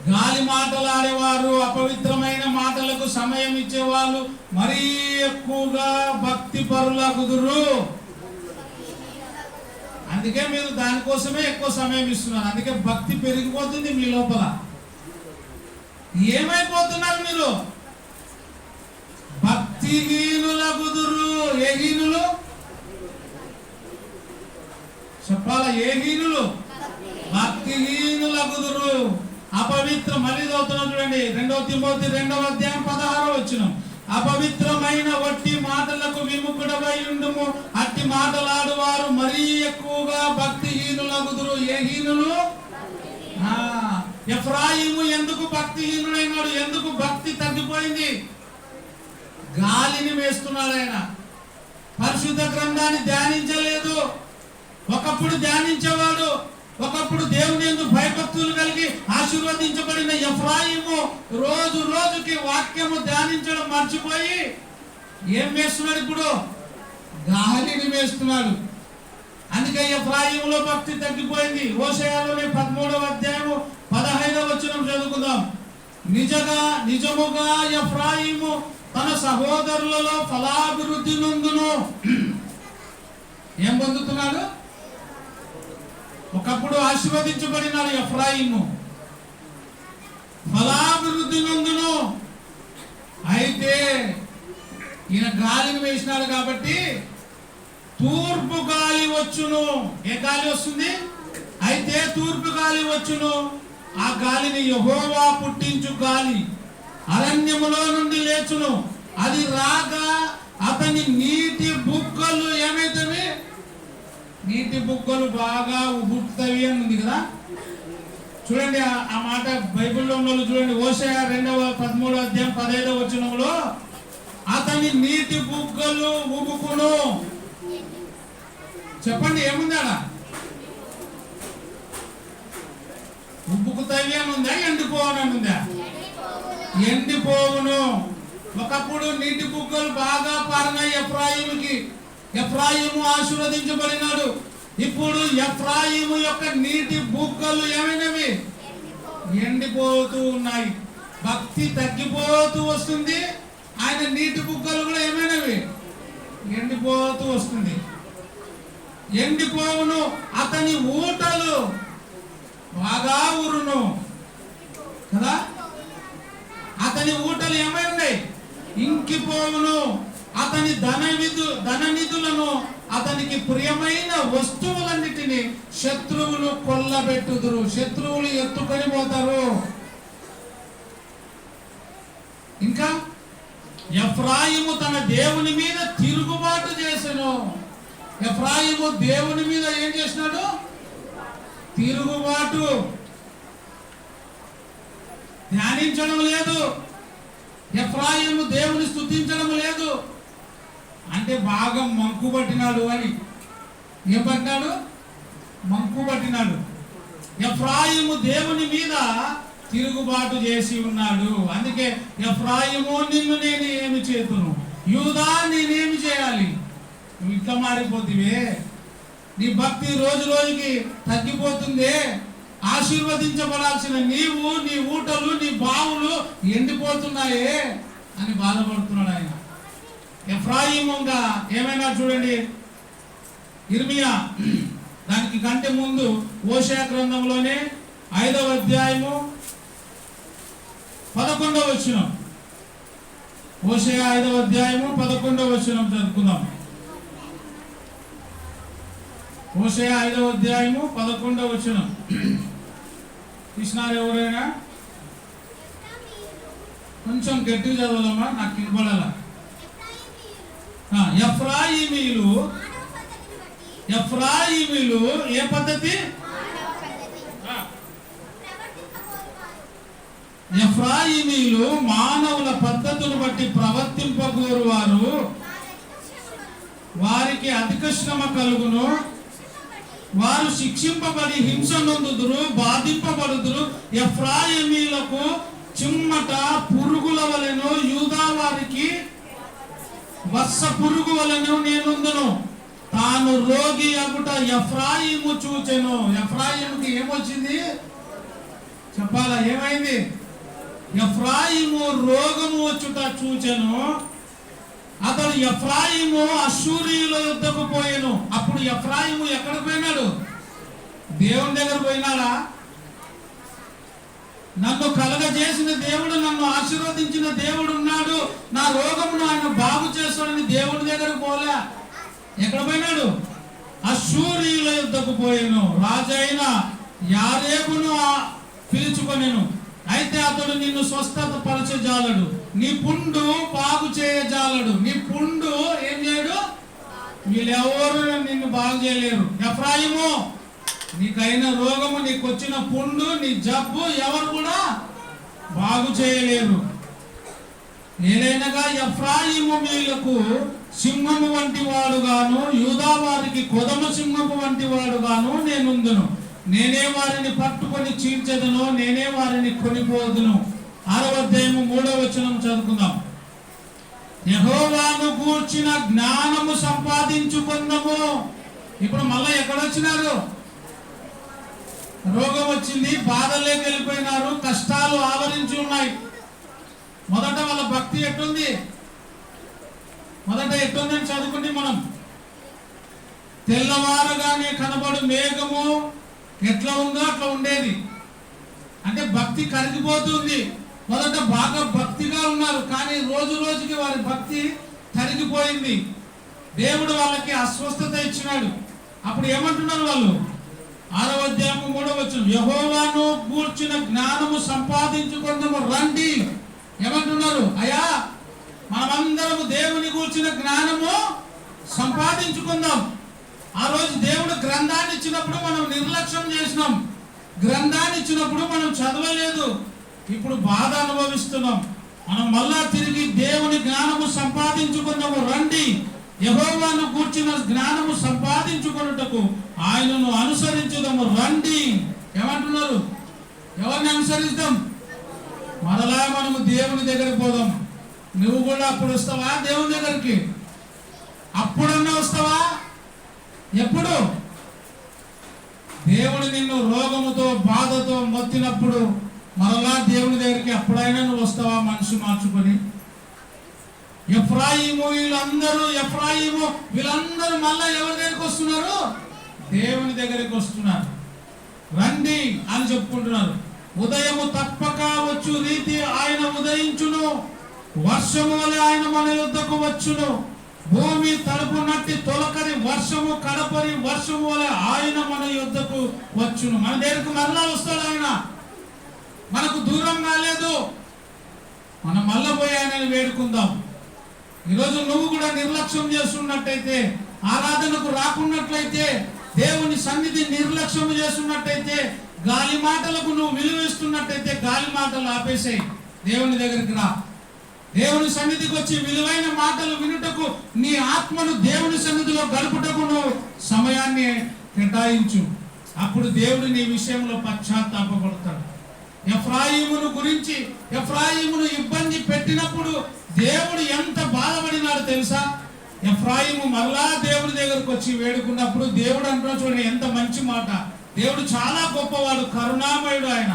గాలి మాటలాడేవారు, అపవిత్రమైన మాటలకు సమయం ఇచ్చేవాళ్ళు మరీ ఎక్కువగా భక్తి పరులగుదురు. అందుకే మీరు దానికోసమే ఎక్కువ సమయం ఇస్తున్నారు. అందుకే భక్తి పెరిగిపోతుంది మీ లోపల. ఏమైపోతున్నారు మీరు? భక్తిహీనులగుదురు. ఏ హీనులు చెప్పాలా? ఏ హీనులు? భక్తిహీనులగుదురు. అపవిత్ర, మళ్ళీ చదువుతున్నాం చూడండి, 2 తిమోతి 2:16 అపవిత్రమైన వట్టి మాటలకు విముఖుడవై ఉండుము. అట్టి మాటలాడువారు మరీ ఎక్కువగా భక్తిహీనులగుదురు. ఏ హీనులు? ఎఫ్రాయిము ఎందుకు భక్తిహీనుడైనాడు? ఎందుకు భక్తి తగ్గిపోయింది? గాలిని వేస్తున్నాడు ఆయన. పరిశుద్ధ గ్రంథాన్ని ధ్యానించలేదు. ఒకప్పుడు ధ్యానించేవాడు, ఒకప్పుడు దేవుని యందు భయభక్తులు కలిగి ఆశీర్వదించబడిన ఎఫ్రాయిము రోజు రోజుకి వాక్యము ధ్యానించడం మర్చిపోయి ఏం వేస్తున్నాడు? ఇప్పుడు గాలిని వేస్తున్నాడు. అందుకే ఎఫ్రాయిములో భక్తి తగ్గిపోయింది. హోషేయలోని 13:15 చదువుకుందాం. నిజముగా ఎఫ్రాయిము తన సహోదరులలో ఫలాభివృద్ధి నందును. ఏం పొందుతున్నాడు? ఒకప్పుడు ఆశీర్వదించబడినాడు ఎఫ్రాయిము, ఫలాభివృద్ధి నందును. అయితే ఈయన గాలిని వేసినాడు కాబట్టి తూర్పు గాలి వచ్చును. ఏ గాలి వస్తుంది? అయితే తూర్పు గాలి వచ్చును. ఆ గాలిని యెహోవా పుట్టించు గాలి అరణ్యములో నుండి లేచును. అది రాగా అతని నీటి బుగ్గలు ఏమైతవి? నీటి బుగ్గలు బాగా ఉబుకుతవి అని ఉంది కదా. చూడండి ఆ మాట బైబిల్లో ఉన్న చూడండి. హోషేయ 2:13 అతని నీటి బుగ్గలు ఉబుకును. చెప్పండి, ఏముంది ఆడ? ఉబ్బుకుతాయి అని ఉందా? ఎండిపోవని ఉందా? ఎండిపోవును. ఒకప్పుడు నీటి బుగ్గలు బాగా పారినాయి ఎఫ్రాయిముకి. ఎఫ్రాయిము ఆశీర్వదించబడినాడు. ఇప్పుడు ఎఫ్రాయిము యొక్క నీటి బుగ్గలు ఏమైనవి? ఎండిపోతూ ఉన్నాయి. భక్తి తగ్గిపోతూ వస్తుంది. ఆయన నీటి బుగ్గలు కూడా ఏమైనవి? ఎండిపోతూ వస్తుంది. ఎండిపోవును. అతని ఊటలు బాగా ఊరును కదా. అతని ఊటలు ఏమైనాయి? ఇంకిపోవును. అతని ధననిధులను, అతనికి ప్రియమైన వస్తువులన్నిటినీ శత్రువులు కొల్లబెట్టుదురు. శత్రువులు ఎత్తుకొని పోతారు. ఇంకా ఎఫ్రాయిము తన దేవుని మీద తిరుగుబాటు చేసెను. ఎఫ్రాయిము దేవుని మీద ఏం చేసినాడు? తిరుగుబాటు. ధ్యానించడం లేదు. ఎఫ్రాయిము దేవుని స్తుతించడం లేదు. అంటే బాగా మంకు పట్టినాడు అని. ఏం పట్టినాడు? మంకు పట్టినాడు. ఎఫ్రాయిము దేవుని మీద తిరుగుబాటు చేసి ఉన్నాడు. అందుకే ఎఫ్రాయిము నిన్ను నేను ఏమి చేతును, యూదా నేనేమి చేయాలి? నువ్వు ఇట్లా మారిపోతివే. నీ భక్తి రోజు రోజుకి తగ్గిపోతుందే. ఆశీర్వదించబడాల్సిన నీవు, నీ ఊటలు, నీ బావులు ఎండిపోతున్నాయే అని బాధపడుతున్నాడు ఆయన. ఎఫ్రాయిముగా ఏమైనా చూడండి. ఇర్మియా దానికి కంటే ముందు హోషేయ గ్రంథంలోనే 5వ అధ్యాయము 11 హోషేయ 5వ అధ్యాయము 11 చదువుకుందాం. హోషేయ 5వ అధ్యాయము 11 కృష్ణారు ఎవరైనా కొంచెం గట్టిగా చదవాలమ్మా, నాకు వినపడాల. ఎఫ్రాయిమీలు ఏ పద్ధతి? ఎఫ్రాయిమీలు మానవుల పద్ధతులు బట్టి ప్రవర్తింపగోరు వారు, వారికి అధిక శ్రమ కలుగును. వారు శిక్షింపబడి హింస నొందుదురు, బాధింపబడుదురు. ఎఫ్రాయిమీలకు చిమ్మట పురుగుల వలెను, యూదా వారికి వత్స పురుగు వలెను నేనుందును. తాను రోగి అగుట ఎఫ్రాయిము చూచెను. ఎఫ్రాయిముకి ఏమొచ్చింది చెప్పాలా? ఏమైంది? ఎఫ్రాయిము రోగము వచ్చుట చూచెను. అతడు ఎఫ్రాయిము అష్షూరీయుల యుద్ధకు పోయాను. అప్పుడు ఎఫ్రాయిము ఎక్కడికి పోయినాడు? దేవుని దగ్గర పోయినాడా? నన్ను కలగజేసిన దేవుడు, నన్ను ఆశీర్వదించిన దేవుడు ఉన్నాడు, నా రోగమును ఆయన బాగు చేస్తాడని దేవుడి దగ్గరకు పోలే. ఎక్కడ పోయినాడు? అష్షూరీయుల యుద్ధకు పోయాను. రాజైన యారేబును పిలుచుకొనెను. అయితే అతడు నిన్ను స్వస్థత పరచజాలడు, నీ పుండు బాగు చేయజాలడు. నీ పుండు ఏం చేయడు? వీళ్ళెవరు నిన్ను బాగు చేయలేరు. ఎఫ్రాయిము, నీకైన రోగము, నీకు వచ్చిన పుండు, నీ జబ్బు ఎవరు కూడా బాగు చేయలేరు. ఏలైనగా ఎఫ్రాయిము మీలకు సింహము వంటి వాడుగాను, యూదా వారికి కొదమ సింహము వంటి వాడుగాను నేనుందును. నేనే వారిని పట్టుకొని చీల్చెదను, నేనే వారిని కొనిపోదును. 6వ అధ్యాయము 3వ వచనం చదువుకుందాం. యెహోవాను గూర్చిన జ్ఞానము సంపాదించుకుందాము. ఇప్పుడు మళ్ళా ఎక్కడొచ్చినారు? రోగం వచ్చింది, బాధల్లోకి వెళ్ళిపోయినారు, కష్టాలు ఆవరించి ఉన్నాయి. మొదట వాళ్ళ భక్తి ఎట్టుంది? మొదట ఎట్టుందని చదువుకుంటే మనం, తెల్లవారుగానే కనబడు మేఘము ఎట్లా ఉందో అట్లా ఉండేది. అంటే భక్తి కరిగిపోతుంది. మొదట బాగా భక్తిగా ఉన్నారు, కానీ రోజు రోజుకి వారి భక్తి కరిగిపోయింది. దేవుడు వాళ్ళకి అస్వస్థత ఇచ్చినాడు. అప్పుడు ఏమంటున్నారు వాళ్ళు? 6వ అధ్యాయము 3వ వచనం, యెహోవాను గూర్చిన జ్ఞానము సంపాదించుకుందాము రండి. ఏమంటున్నారు? అయ్యా, మనమందరము దేవుని గూర్చిన జ్ఞానము సంపాదించుకుందాం. ఆ రోజు దేవుడు గ్రంథాన్ని ఇచ్చినప్పుడు మనం నిర్లక్ష్యం చేసినాం. గ్రంథాన్ని ఇచ్చినప్పుడు మనం చదవలేదు. ఇప్పుడు బాధ అనుభవిస్తున్నాం. మనం మళ్ళా తిరిగి దేవుని జ్ఞానము సంపాదించుకుందాము రండి. యెహోవాను గూర్చిన జ్ఞానము సంపాదించుకొనుటకు ఆయనను అనుసరించుదాము రండి. ఏమంటున్నారు? ఎవరిని అనుసరిస్తాం? మరలా మనము దేవుని దగ్గరికి పోదాం. నువ్వు కూడా అప్పుడు వస్తావా దేవుని దగ్గరికి? అప్పుడన్నా వస్తావా? ఎప్పుడు? దేవుడు నిన్ను రోగముతో బాధతో మొత్తినప్పుడు మరలా దేవుని దగ్గరికి అప్పుడైనా నువ్వు వస్తావా మనసు మార్చుకొని? ఎఫ్రాయిము వీళ్ళందరూ మళ్ళా ఎవరి దగ్గరికి వస్తున్నారు? దేవుని దగ్గరికి వస్తున్నారు. రండి అని చెప్పుకుంటున్నారు. ఉదయము తప్పక వచ్చు రీతి ఆయన ఉదయించును, వర్షము వలె ఆయన మన యుద్ధకు వచ్చును. భూమి తలుపు నట్టి తొలకరి వర్షము కడపరి వర్షము వలె ఆయన మన యుద్ధకు వచ్చును. మన దగ్గరికి మరలా వస్తాడు ఆయన. మనకు దూరం కాలేదు. మనం మళ్ళా పోయి ఆయనని వేడుకుందాం. ఈరోజు నువ్వు కూడా నిర్లక్ష్యం చేస్తున్నట్టయితే, ఆరాధనకు రాకున్నట్లయితే, దేవుని సన్నిధి నిర్లక్ష్యం చేస్తున్నట్టయితే, గాలి మాటలకు నువ్వు విలువిస్తున్నట్టయితే గాలి మాటలు ఆపేసాయి. దేవుని దగ్గరికి రా. దేవుని సన్నిధికి వచ్చి విలువైన మాటలు వినుటకు, నీ ఆత్మను దేవుని సన్నిధిలో గడుపుటకు నువ్వు సమయాన్ని కేటాయించు. అప్పుడు దేవుడు నీ విషయంలో పశ్చాత్తాపపడతాడు. ఎఫ్రాయిమును గురించి, ఎఫ్రాయిమును ఇబ్బంది పెట్టినప్పుడు దేవుడు ఎంత బాధపడినాడు తెలుసా? ఎఫ్రాయిము మరలా దేవుడి దగ్గరకు వచ్చి వేడుకున్నప్పుడు దేవుడు అంటున్నాడు, చూడండి ఎంత మంచి మాట. దేవుడు చాలా గొప్పవాడు, కరుణామయుడు ఆయన.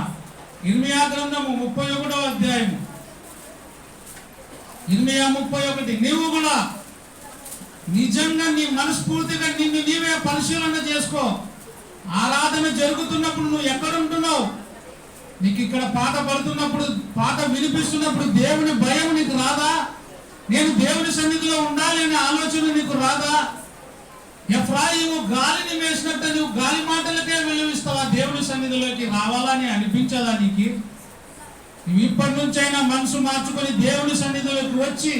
ఇర్మియా గ్రంథము 31వ అధ్యాయము, ఇర్మియా 31. నీవు కూడా నిజంగా నీ మనస్ఫూర్తిగా నిన్ను నీవే పరిశీలన చేసుకో. ఆరాధన జరుగుతున్నప్పుడు నువ్వు ఎక్కడ ఉంటున్నావు? నీకు ఇక్కడ పాట పడుతున్నప్పుడు, పాట వినిపిస్తున్నప్పుడు దేవుని భయం నీకు రాదా? నేను దేవుని సన్నిధిలో ఉండాలి అనే ఆలోచన నీకు రాదా? ఎఫ్రాయిము గాలిని వేసినట్టు నువ్వు గాలి మాటలకే విలువిస్తావా? దేవుని సన్నిధిలోకి రావాలని అనిపించదా నీకు? నువ్వు ఇప్పటి నుంచైనా మనసు మార్చుకొని దేవుని సన్నిధిలోకి వచ్చి,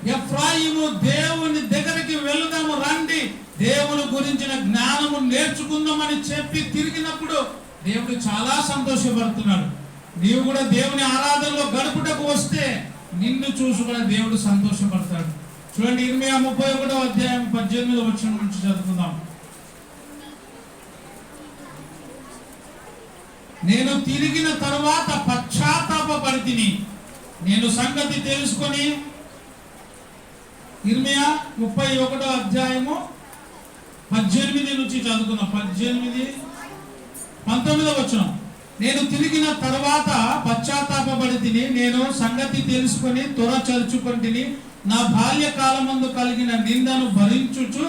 ఎఫ్రాయిము దేవుని దగ్గరికి వెళుదాము రండి, దేవుని గురించిన జ్ఞానము నేర్చుకుందామని చెప్పి తిరిగినప్పుడు దేవుడు చాలా సంతోషపడుతున్నాడు. నీవు కూడా దేవుని ఆరాధనలో గడుపుటకు వస్తే నిన్ను చూసి కూడా దేవుడు సంతోషపడతాడు. చూడండి, ఇర్మియా 31వ అధ్యాయం 18వ వచనం నుంచి చదువుకుందాం. నేను తిరిగిన తరువాత పశ్చాత్తాపపడితిని, నేను సంగతి తెలుసుకొని. ఇర్మియా 31వ అధ్యాయము 18 నుంచి చదువుకుందాం. 18, 19వ వచనం. నేను తిరిగిన తర్వాత పశ్చాత్తాపపడితిని, నేను సంగతి తెలుసుకొని త్వరచరుచుకొంటిని. నా బాల్యకాలమందు కలిగిన నిందను భరించుచు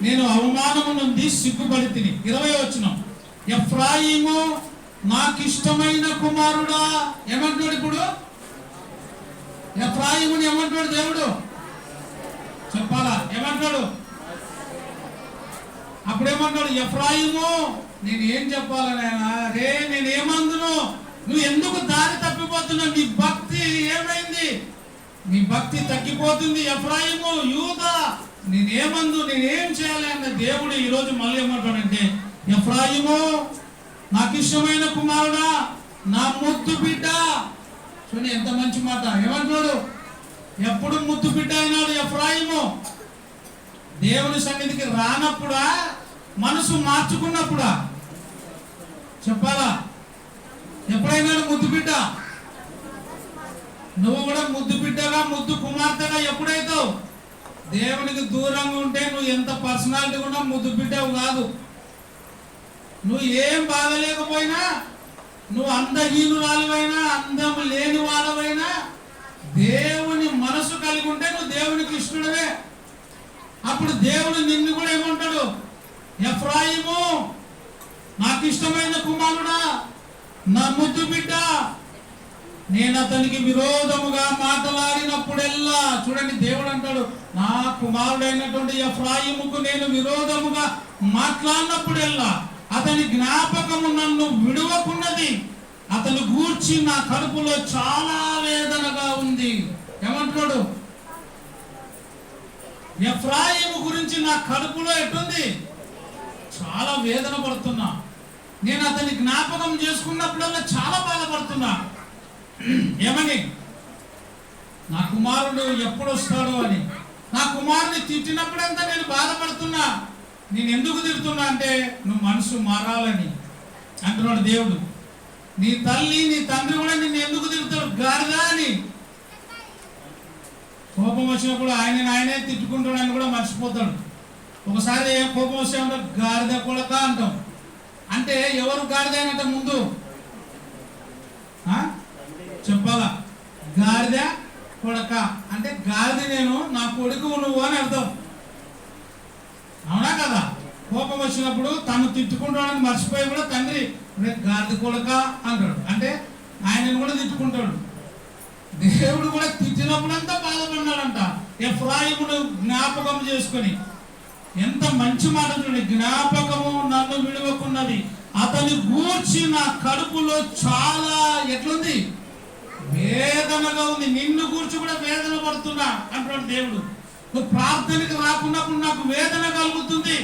నేను అవమానము నుండి సిగ్గుపడితిని. 20వ వచనం. ఎఫ్రాయిము నాకిష్టమైన కుమారుడా. ఏమంటున్నాడు ఇప్పుడు? ఎఫ్రాయిముని ఏమంటున్నాడు దేవుడు? చెప్పాలా? ఏమంటాడు? అప్పుడేమంటాడు? ఎఫ్రాయిము నేను ఏం చెప్పాలని రే నేనేమందును, నువ్వు ఎందుకు దారి తప్పిపోతున్నావు? నీ భక్తి ఏమైంది? నీ భక్తి తగ్గిపోతుంది. ఎఫ్రాయిము, యూదా, నేనేమందు, నేనేం చేయాలి అన్న దేవుడు ఈరోజు మళ్ళీ ఏమంటాడంటే, ఎఫ్రాయిము నాకు ఇష్టమైన కుమారుడా, నా ముద్దు బిడ్డ. చూడండి ఎంత మంచి మాట. ఏమంటున్నాడు? ఎప్పుడు ముద్దు బిడ్డ అయినాడు ఎఫ్రాయిము. దేవుని సన్నిధికి రానప్పుడా, మనసు మార్చుకున్నప్పుడా? చెప్పాలా? ఎప్పుడైనా ముద్దు బిడ్డ? నువ్వు కూడా ముద్దు బిడ్డగా, ముద్దు కుమార్తెగా ఎప్పుడైతావు? దేవునికి దూరంగా ఉంటే నువ్వు ఎంత పర్సనాలిటీ ఉన్నా ముద్దు బిడ్డవు కాదు. నువ్వు ఏం బాగలేకపోయినా, నువ్వు అందహీనురాలువైనా, అందం లేని వాళ్ళవైనా, దేవుని మనసు కలిగి ఉంటే నువ్వు దేవునికి ఇష్టడవే. అప్పుడు దేవుడు నిన్ను కూడా ఏమంటాడు? ఎఫ్రాయిము నాకు ఇష్టమైన కుమారుడా, నా ముద్దు బిడ్డ, నేను అతనికి విరోధముగా మాట్లాడినప్పుడెల్లా. చూడండి దేవుడు అంటాడు, నా కుమారుడైనటువంటి ఎఫ్రాయిముకు నేను విరోధముగా మాట్లాడినప్పుడెల్లా అతని జ్ఞాపకము నన్ను విడువకున్నది. అతను గూర్చి నా కడుపులో చాలా వేదనగా ఉంది. ఏమంటున్నాడు? ఎఫ్రాయిము గురించి నా కడుపులో ఎట్టుంది? చాలా వేదన పడుతున్నా. నేను అతని జ్ఞాపకం చేసుకున్నప్పుడల్లా చాలా బాధపడుతున్నా. ఏమని? నా కుమారుడు ఎప్పుడు వస్తాడో అని. నా కుమారుని తిట్టినప్పుడంతా నేను బాధపడుతున్నా. నేను ఎందుకు తిడుతున్నా అంటే, నువ్వు మనసు మారాలని అంటున్నాడు దేవుడు. నీ తల్లి, నీ తండ్రి కూడా నిన్ను ఎందుకు తిడుతాడు? గాడిదా అని. కోపం వచ్చినప్పుడు ఆయనే తిట్టుకుంటాడని కూడా మర్చిపోతాడు. ఒకసారి కోపం వస్తే ఉంటాడు, గాడిద కొడక అంటాం. అంటే ఎవరు గాడిదైనట్ట? ముందు చెప్పాలా? గాడిద కొడక అంటే గాడిద నేను, నా కొడుకు నువ్వు అని అర్థం. అవునా కదా? కోపం వచ్చినప్పుడు తను తిట్టుకుంటాడని మర్చిపోయి కూడా తండ్రి గాడిద కొడక అంటాడు. అంటే ఆయనను కూడా తిట్టుకుంటాడు. దేవుడు కూడా తిట్టినప్పుడంతా బాధపడినాడంట. ఎఫ్రాయిమును జ్ఞాపకం చేసుకొని. ఎంత మంచి మాట చూడండి. జ్ఞాపకము నన్ను విడువకున్నది, అతని గూర్చి నా కడుపులో చాలా ఎట్లుంది? వేదనగా ఉంది. నిన్ను గూర్చి కూడా వేదన పడుతున్నా అంటున్నాడు దేవుడు. నువ్వు ప్రార్థనకి రాకున్నప్పుడు నాకు వేదన కలుగుతుంది.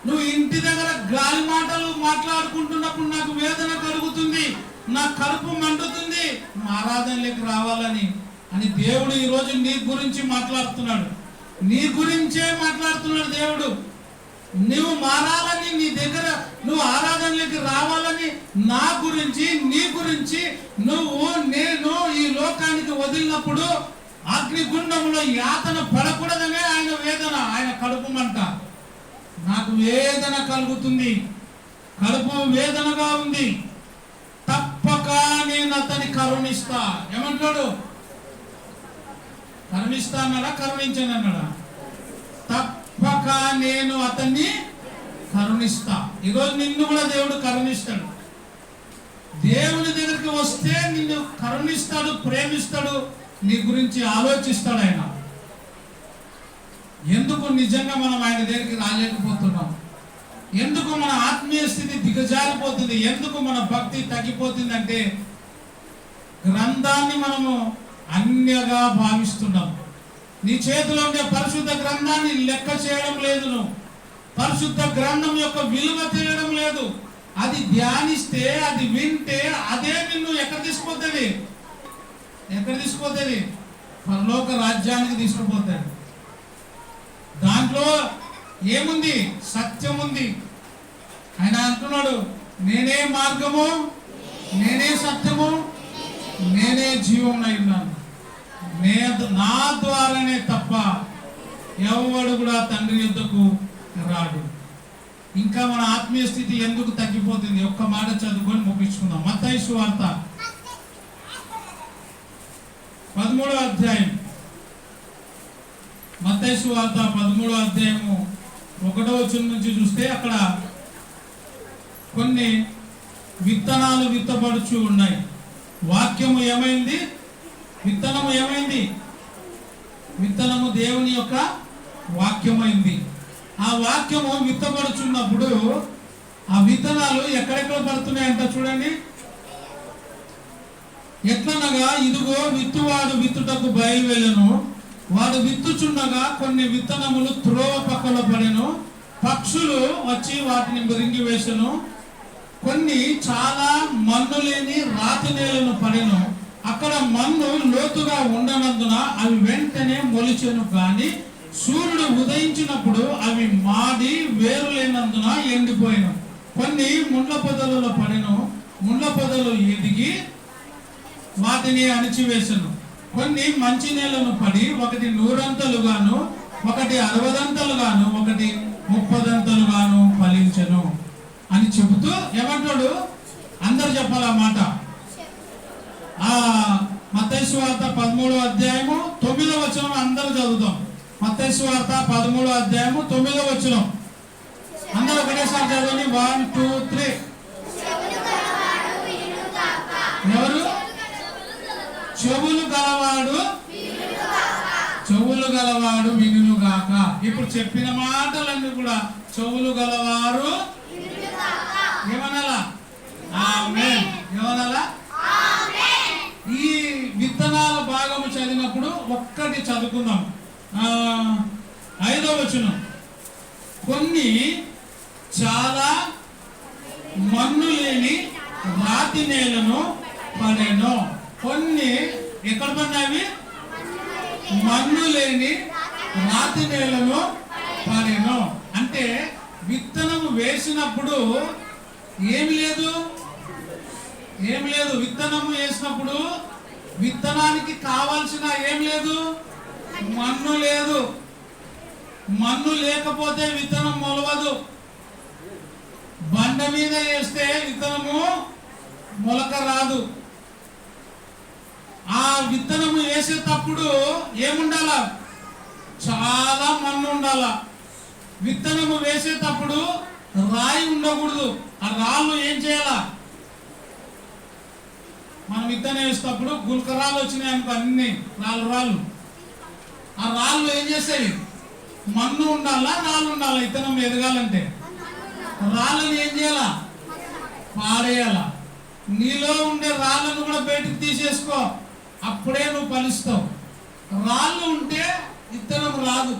నువ్వు ఇంటి దగ్గర గాలి మాటలు మాట్లాడుకుంటున్నప్పుడు నాకు వేదన కలుగుతుంది. నా కడుపు మండుతుంది. నువ్వు ఆరాధనలోకి రావాలని అని దేవుడు ఈరోజు నీ గురించి మాట్లాడుతున్నాడు. నీ గురించే మాట్లాడుతున్నాడు దేవుడు. నువ్వు మారాలని, నీ దగ్గర నువ్వు ఆరాధనలోకి రావాలని, నా గురించి, నీ గురించి నేను ఈ లోకానికి వదిలినప్పుడు అగ్నిగుండంలో యాతన పడకూడదనే ఆయన వేదన, ఆయన కడుపు మంట. నాకు వేదన కలుగుతుంది, కడుపు వేదనగా ఉంది, తప్పక నేను అతని కరుణిస్తా. ఏమంటాడు? కరుణిస్తా అన్నాడా? కరుణించాను అన్నాడా? తప్పక నేను అతన్ని కరుణిస్తా. ఈరోజు నిన్ను కూడా దేవుడు కరుణిస్తాడు. దేవుని దగ్గరికి వస్తే నిన్ను కరుణిస్తాడు, ప్రేమిస్తాడు, నీ గురించి ఆలోచిస్తాడు ఆయన. ఎందుకు నిజంగా మనం ఆయన దగ్గరికి రాలేకపోతున్నాం? ఎందుకు మన ఆత్మీయ స్థితి దిగజారిపోతుంది? ఎందుకు మన భక్తి తగ్గిపోతుంది అంటే, గ్రంథాన్ని మనము అన్యగా భావిస్తున్నాం. నీ చేతిలో ఉండే పరిశుద్ధ గ్రంథాన్ని లెక్క చేయడం లేదు. నువ్వు పరిశుద్ధ గ్రంథం యొక్క విలువ తెలియడం లేదు. అది ధ్యానిస్తే, అది వింటే అదే నిన్ను ఎక్కడ తీసుకుపోతుంది? ఎక్కడ తీసుకుపోతుంది? పరలోక రాజ్యానికి తీసుకుపోతాడు. దాంట్లో ఏముంది? సత్యం ఉంది. ఆయన అంటున్నాడు, నేనే మార్గము, నేనే సత్యము, నేనే జీవం ఉన్నాను. నా ద్వారానే తప్ప ఎవడు కూడా తండ్రి యొద్దకు రాడు. ఇంకా మన ఆత్మీయ స్థితి ఎందుకు తగ్గిపోతుంది? ఒక్క మాట చదువుకొని ముగించుకుందాం. మత్తయి సువార్త 13వ అధ్యాయం. మత్తయి సువార్త 13వ అధ్యాయము 1వ వచనం నుంచి చూస్తే, అక్కడ కొన్ని విత్తనాలు విత్తబడుచు ఉన్నాయి. వాక్యము ఏమైంది? విత్తనము ఏమైంది? విత్తనము దేవుని యొక్క వాక్యమైంది. ఆ వాక్యము విత్తబడుచున్నప్పుడు ఆ విత్తనాలు ఎక్కడెక్కడ పడుతున్నాయంట చూడండి. ఎట్లనగా ఇదిగో విత్తువాడు విత్తుటకు బయలువెళ్ళెను, వాడు విత్తుచుండగా కొన్ని విత్తనములు త్రోవ పక్కలో పడెను, పక్షులు వచ్చి వాటిని మృంగి వేసెను. కొన్ని చాలా మన్ను లేని రాతి నేలను పడెను, అక్కడ మన్ను లోతుగా ఉండనందున అవి వెంటనే మొలిచెను, కానీ సూర్యుడు ఉదయించినప్పుడు అవి మాడి వేరు లేనందున ఎండిపోయిను. కొన్ని ముండ్ల పొదలలో పడెను, ముండ్ల పొదలు ఎదిగి వాటిని అణిచివేసెను. కొన్ని మంచి నేలను పడి ఒకటి 100 ఒకటి 60 ఒకటి 30 ఫలించెను అని చెబుతూ ఏమంటాడు? అందరు చెప్పాలి ఆ మాట. మత్తయి సువార్త 13వ అధ్యాయము 9వ వచనం అందరూ చదువుతాం. మత్తయి సువార్త 13వ అధ్యాయము 9వ వచనం అందరూ ఒకటేసారి చదవండి. 1 2 3. ఎవరు? చెవులు గలవాడు వినుగాక. ఇప్పుడు చెప్పిన మాటలన్నీ కూడా చెవులు గలవారు ఏమనాలా? ఆమేన్. ఏమనాలా? ఈ విత్తనాల భాగము చదివినప్పుడు ఒక్కటి చదువుకుందాం. 5వ వచనం, కొన్ని చాలా మన్ను లేని రాతి నేలను పడెను. కొన్ని ఎక్కడ పడినవి? మన్ను లేని రాతి నేలను పడెను. అంటే విత్తనము వేసినప్పుడు ఏమి లేదు. విత్తనము వేసినప్పుడు విత్తనానికి కావాల్సిన ఏం లేదు, మన్ను లేదు. మన్ను లేకపోతే విత్తనం మొలవదు. బండ మీద వేస్తే విత్తనము మొలక రాదు. ఆ విత్తనము వేసేటప్పుడు ఏముండాలా? చాలా మన్ను ఉండాలా. విత్తనము వేసేటప్పుడు రాయి ఉండకూడదు. ఆ రాళ్ళు ఏం చేయాలా? మనం విత్తనం వేసేటప్పుడు గుల్కరాలు వచ్చినాయి అనుకో, అన్ని రాళ్ళు ఆ రాళ్ళు ఏం చేస్తాయి? మన్ను ఉండాలా, రాళ్ళు ఉండాలా? విత్తనం ఎదగాలంటే రాళ్ళని ఏం చేయాలా? పాడేయాలా. నీలో ఉండే రాళ్ళను కూడా బయటకు తీసేసుకో, అప్పుడే నువ్వు ఫలిస్తావు. రాళ్ళు ఉంటే విత్తనం రాదు.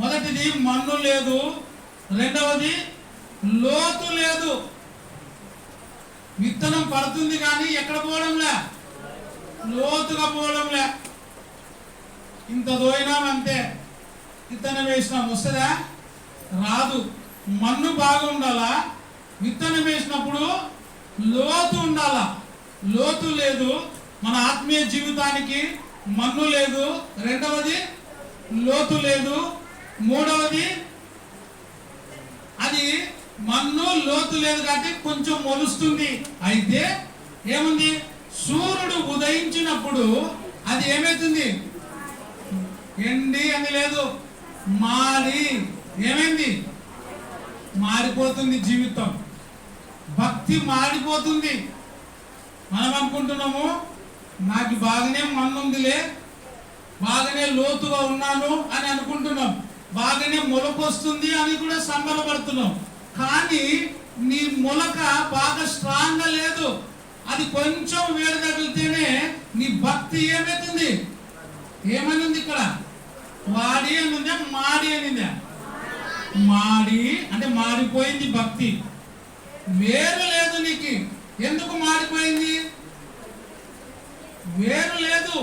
మొదటిది మన్ను లేదు, రెండవది లోతు లేదు. విత్తనం పడుతుంది కానీ ఎక్కడ పోవడంలే, లోతుగా పోవడంలే. ఇంత దోయినామంతే, విత్తనం వేసినాం, వస్తుందా? రాదు. మన్ను బాగా ఉండాలా. విత్తనం వేసినప్పుడు లోతు ఉండాలా. లోతు లేదు. మన ఆత్మీయ జీవితానికి మన్ను లేదు. రెండవది లోతు లేదు. మూడవది అది మన్ను లోతు లేదు కాబట్టి కొంచెం మొలుస్తుంది. అయితే ఏముంది? సూర్యుడు ఉదయించినప్పుడు అది ఏమైతుంది? ఎండి అని లేదు, మారి ఏమైంది? మారిపోతుంది జీవితం. భక్తి మారిపోతుంది. మనం అనుకుంటున్నాము నాకు బాగానే మన్నుందిలే, బాగానే లోతుగా ఉన్నాను అని అనుకుంటున్నాం, బాగానే మొలకొస్తుంది అని కూడా సంబరపడుతున్నాం. కానీ నీ మొలక బాగా స్ట్రాంగ్ గా లేదు. అది కొంచెం వేడి తగిలితేనే నీ భక్తి ఏమైతుంది? ఏమనుంది ఇక్కడ? వాడి అనుందా, మాడి అనిందా? మాడి అంటే మాడిపోయింది భక్తి. వేరు లేదు నీకు. ఎందుకు మాడిపోయింది? వేరు లేదు.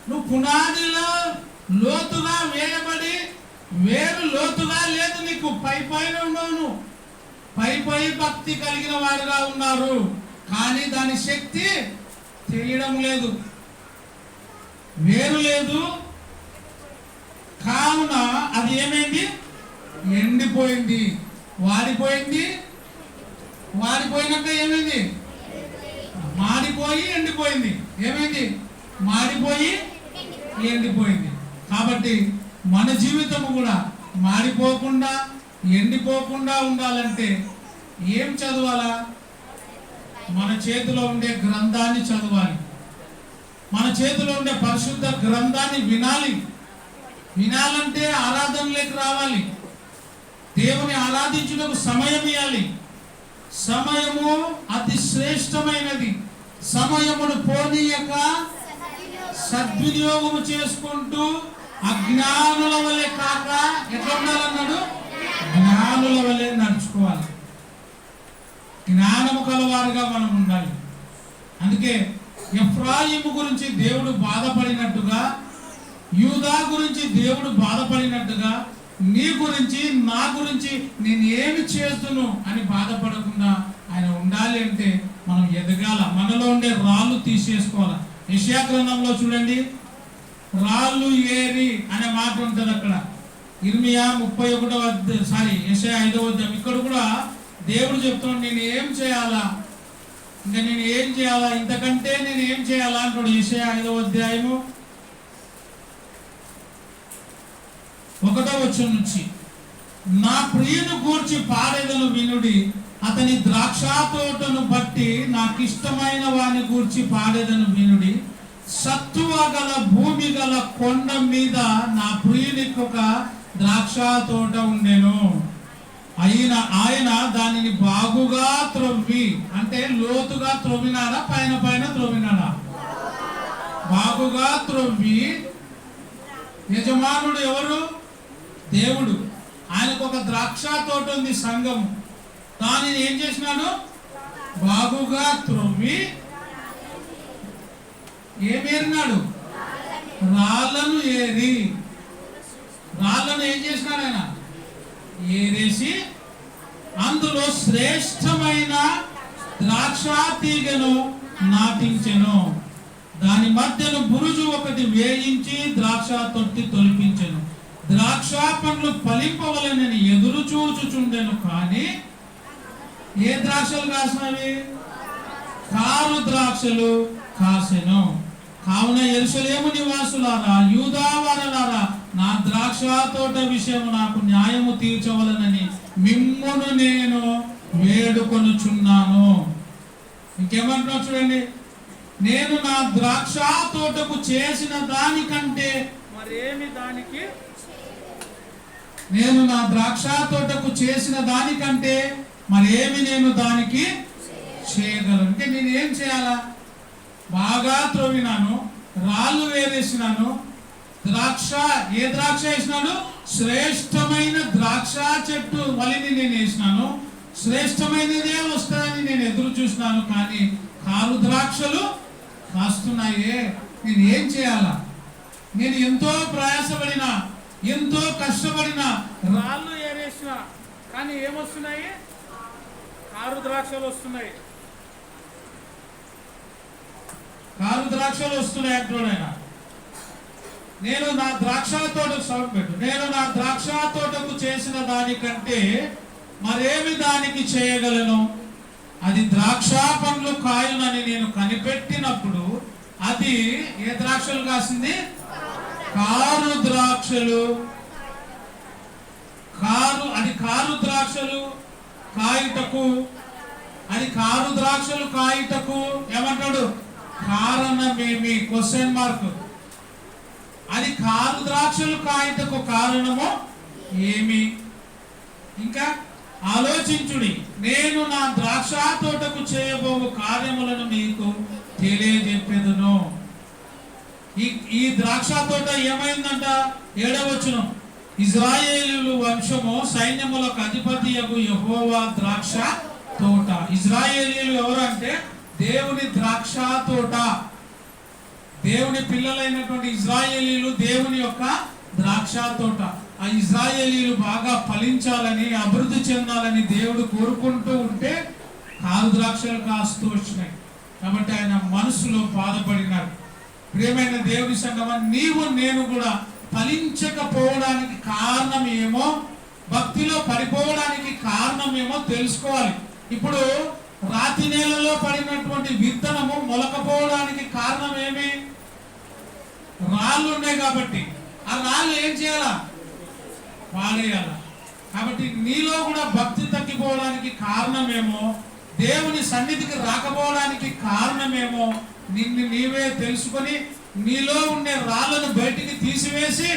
నువ్వు పునాదిలో లోతుగా వేయబడి వేరు లోతుగా లేదు నీకు. పైన ఉండవు. నువ్వు పై భక్తి కలిగిన వారుగా ఉన్నారు, కానీ దాని శక్తి తెలియడం లేదు. వేరు లేదు కావున అది ఏమైంది? ఎండిపోయింది, వాడిపోయింది. వాడిపోయినాక ఏమైంది? మాడిపోయి ఎండిపోయింది. ఏమైంది? మాడిపోయి ఎండిపోయింది. కాబట్టి మన జీవితము కూడా మాడిపోకుండా ఎండిపోకుండా ఉండాలంటే ఏం చదవాలా? మన చేతిలో ఉండే గ్రంథాన్ని చదవాలి. మన చేతిలో ఉండే పరిశుద్ధ గ్రంథాన్ని వినాలి. వినాలంటే ఆరాధనలోకి రావాలి. దేవుని ఆరాధించుటకు సమయం ఇవ్వాలి. సమయము అతి శ్రేష్టమైనది. సమయమును పోనీయక సద్వినియోగము చేసుకుంటూ అజ్ఞానుల వలె కాక ఎట్లా ఉండాలన్నాడు? జ్ఞానుల వలె నడుచుకోవాలి. జ్ఞానము కలవారుగా మనం ఉండాలి. అందుకే ఎఫ్రాయిము గురించి దేవుడు బాధపడినట్టుగా, యూదా గురించి దేవుడు బాధపడినట్టుగా, నీ గురించి నా గురించి నేను ఏమి చేస్తును అని బాధపడకుండా ఆయన ఉండాలి అంటే మనం ఎదగాల. మనలో ఉండే రాళ్ళు తీసేసుకోవాలి. యెషయా గ్రంథంలో చూడండి, రాళ్ళు ఏరి అనే మాట ఉంటుంది అక్కడ. ఇర్మియా 31 యెషయా 5వ అధ్యాయం. ఇక్కడ కూడా దేవుడు చెప్తున్నాడు, నేను ఏం చేయాలా, ఇంకా నేను ఏం చేయాలా, ఇంతకంటే నేను ఏం చేయాలా అంటాడు. యెషయా 5వ అధ్యాయము 1వ వచనం నుంచి, నా ప్రియుని గూర్చి పాడేదను వినుడి, అతని ద్రాక్ష తోటను బట్టి నాకిష్టమైన వాని గూర్చి పాడేదను వినుడి. సత్తువ గల భూమి గల కొండ మీద నా ప్రియునికి ఒక ద్రాక్ష తోట ఉండెను. ఆయన దానిని బాగుగా త్రవ్వి, అంటే లోతుగా త్రవ్వినాడా, పైన పైన త్రవ్వినాడా? బాగుగా త్రవ్వి. యజమానుడు ఎవరు? దేవుడు. ఆయనకు ఒక ద్రాక్ష తోట ఉంది, సంఘం. దానిని ఏం చేసినాడు? బాగుగా త్రవ్వి ఏమేరినాడు? రాళ్ళను ఏరి. రాళ్ళను ఏం చేసినాడు ఆయన? ఏరేసి అందులో శ్రేష్టమైన ద్రాక్ష తీగను నాటించెను. దాని మధ్యను బురుజు ఒకటి వేయించి ద్రాక్ష తొట్టి తొలిపించెను. ద్రాక్ష పండ్లు ఫలింపవలనని ఎదురు చూచుచుండెను. కానీ ఏ ద్రాక్షలు కాసినవి? కారు ద్రాక్షలు కాసెను. కావున యెరూషలేము నివాసులారా, యూదా వారలారా, నా ద్రాక్ష తోట విషయం నాకు న్యాయము తీర్చవలనని మిమ్మును నేను వేడుకొనుచున్నాను. ఇంకేమంటున్నా చూడండి, నేను నా ద్రాక్ష తోటకు చేసిన దానికంటే మరేమి దానికి, నేను నా ద్రాక్ష తోటకు చేసిన దానికంటే మరేమి నేను దానికి చేయగలను. అంటే నేను ఏం చేయాలా? బాగా త్రవ్వినాను, రాళ్ళు వేరేసినాను, ద్రాక్ష, ఏ ద్రాక్ష వేసినాడు? శ్రేష్టమైన ద్రాక్ష చెట్టు వలిని నేను వేసినాను. శ్రేష్టమైనదే వస్తుందని నేను ఎదురు చూసినాను, కానీ కారు ద్రాక్షలు కాస్తున్నాయే. నేను ఏం చేయాలా? నేను ఎంతో ప్రయాసపడినా, ఎంతో కష్టపడినా, రాళ్ళు ఏరేసిన, కానీ ఏమొస్తున్నాయి? కారు ద్రాక్షలు వస్తున్నాయి. కారు ద్రాక్షలు వస్తున్నాయి అంటున్నాడు ఆయన. నేను నా ద్రాక్ష తోటకు సౌండ్ పెట్టు, నేను నా ద్రాక్ష తోటకు చేసిన దానికంటే మరేమి దానికి చేయగలను? అది ద్రాక్ష పండ్లు కాయునని నేను కనిపెట్టినప్పుడు అది ఏ ద్రాక్షలు కాసింది? కారు ద్రాక్షలు. అది కారు ద్రాక్షలు కాయుటకు, అది కారు ద్రాక్షలు కాయుటకు ఏమంటాడు? కారణమేమి? Question mark. అది కారు ద్రాక్షలు కాయుటకు కారణము ఏమి? ఇంకా ఆలోచించుడి, నేను నా ద్రాక్ష తోటకు చేయబోవు కార్యములను మీకు తెలియజెప్పేదను. ఈ ద్రాక్ష తోట ఏమైందంట? 7వ వచనం, ఇజ్రాయేలు వంశము సైన్యములకు అధిపతియగు యెహోవా ద్రాక్ష తోట. ఇజ్రాయేలీలు ఎవరు అంటే దేవుని ద్రాక్ష తోట. దేవుని పిల్లలైనటువంటి ఇజ్రాయేలీలు దేవుని యొక్క ద్రాక్ష తోట. ఆ ఇజ్రాయేలీలు బాగా ఫలించాలని, అభివృద్ధి చెందాలని దేవుడు కోరుకుంటూ ఉంటే కారు ద్రాక్షలు కాస్తూ వచ్చినాయి. కాబట్టి ఆయన మనసులో బాధపడినాడు. ప్రియమైన దేవుని సంగమా, నీవు నేను కూడా ఫలించకపోవడానికి కారణం ఏమో, భక్తిలో పడిపోవడానికి కారణం ఏమో తెలుసుకోవాలి. ఇప్పుడు రాతి నేలలో పడినటువంటి విత్తనము మొలకపోవడానికి కారణం ఏమి? రాళ్ళు ఉన్నాయి కాబట్టి ఆ రాళ్ళు ఏం చేయాలా? పాడేయాల. కాబట్టి నీలో కూడా భక్తి తగ్గిపోవడానికి కారణమేమో, దేవుని సన్నిధికి రాకపోవడానికి కారణమేమో నిన్ను నీవే తెలుసుకొని నీలో ఉండే రాళ్ళను బయటికి తీసివేసి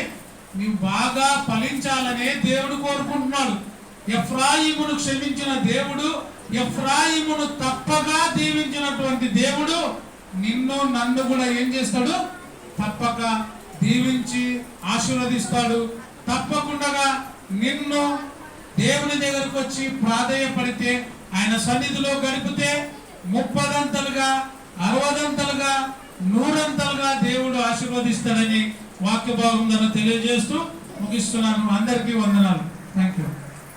నీవు బాగా ఫలించాలనే దేవుడు కోరుకుంటున్నాడు. ఎఫ్రాయిమును క్షమించిన దేవుడు, ఎఫ్రాయిమును తప్పగా దీవించినటువంటి దేవుడు నిన్ను నన్ను కూడా ఏం చేస్తాడు? తప్పక దీవించి ఆశీర్వదిస్తాడు. తప్పకుండా నిన్ను దేవుని దగ్గరకు వచ్చి ప్రాధేయపడితే, ఆయన సన్నిధిలో గడిపితే 30 60 100 దేవుడు ఆశీర్వదిస్తాడని వాక్య భాగం ద్వారా తెలియజేస్తూ ముగిస్తున్నాను. అందరికీ వందనాలు. Thank you.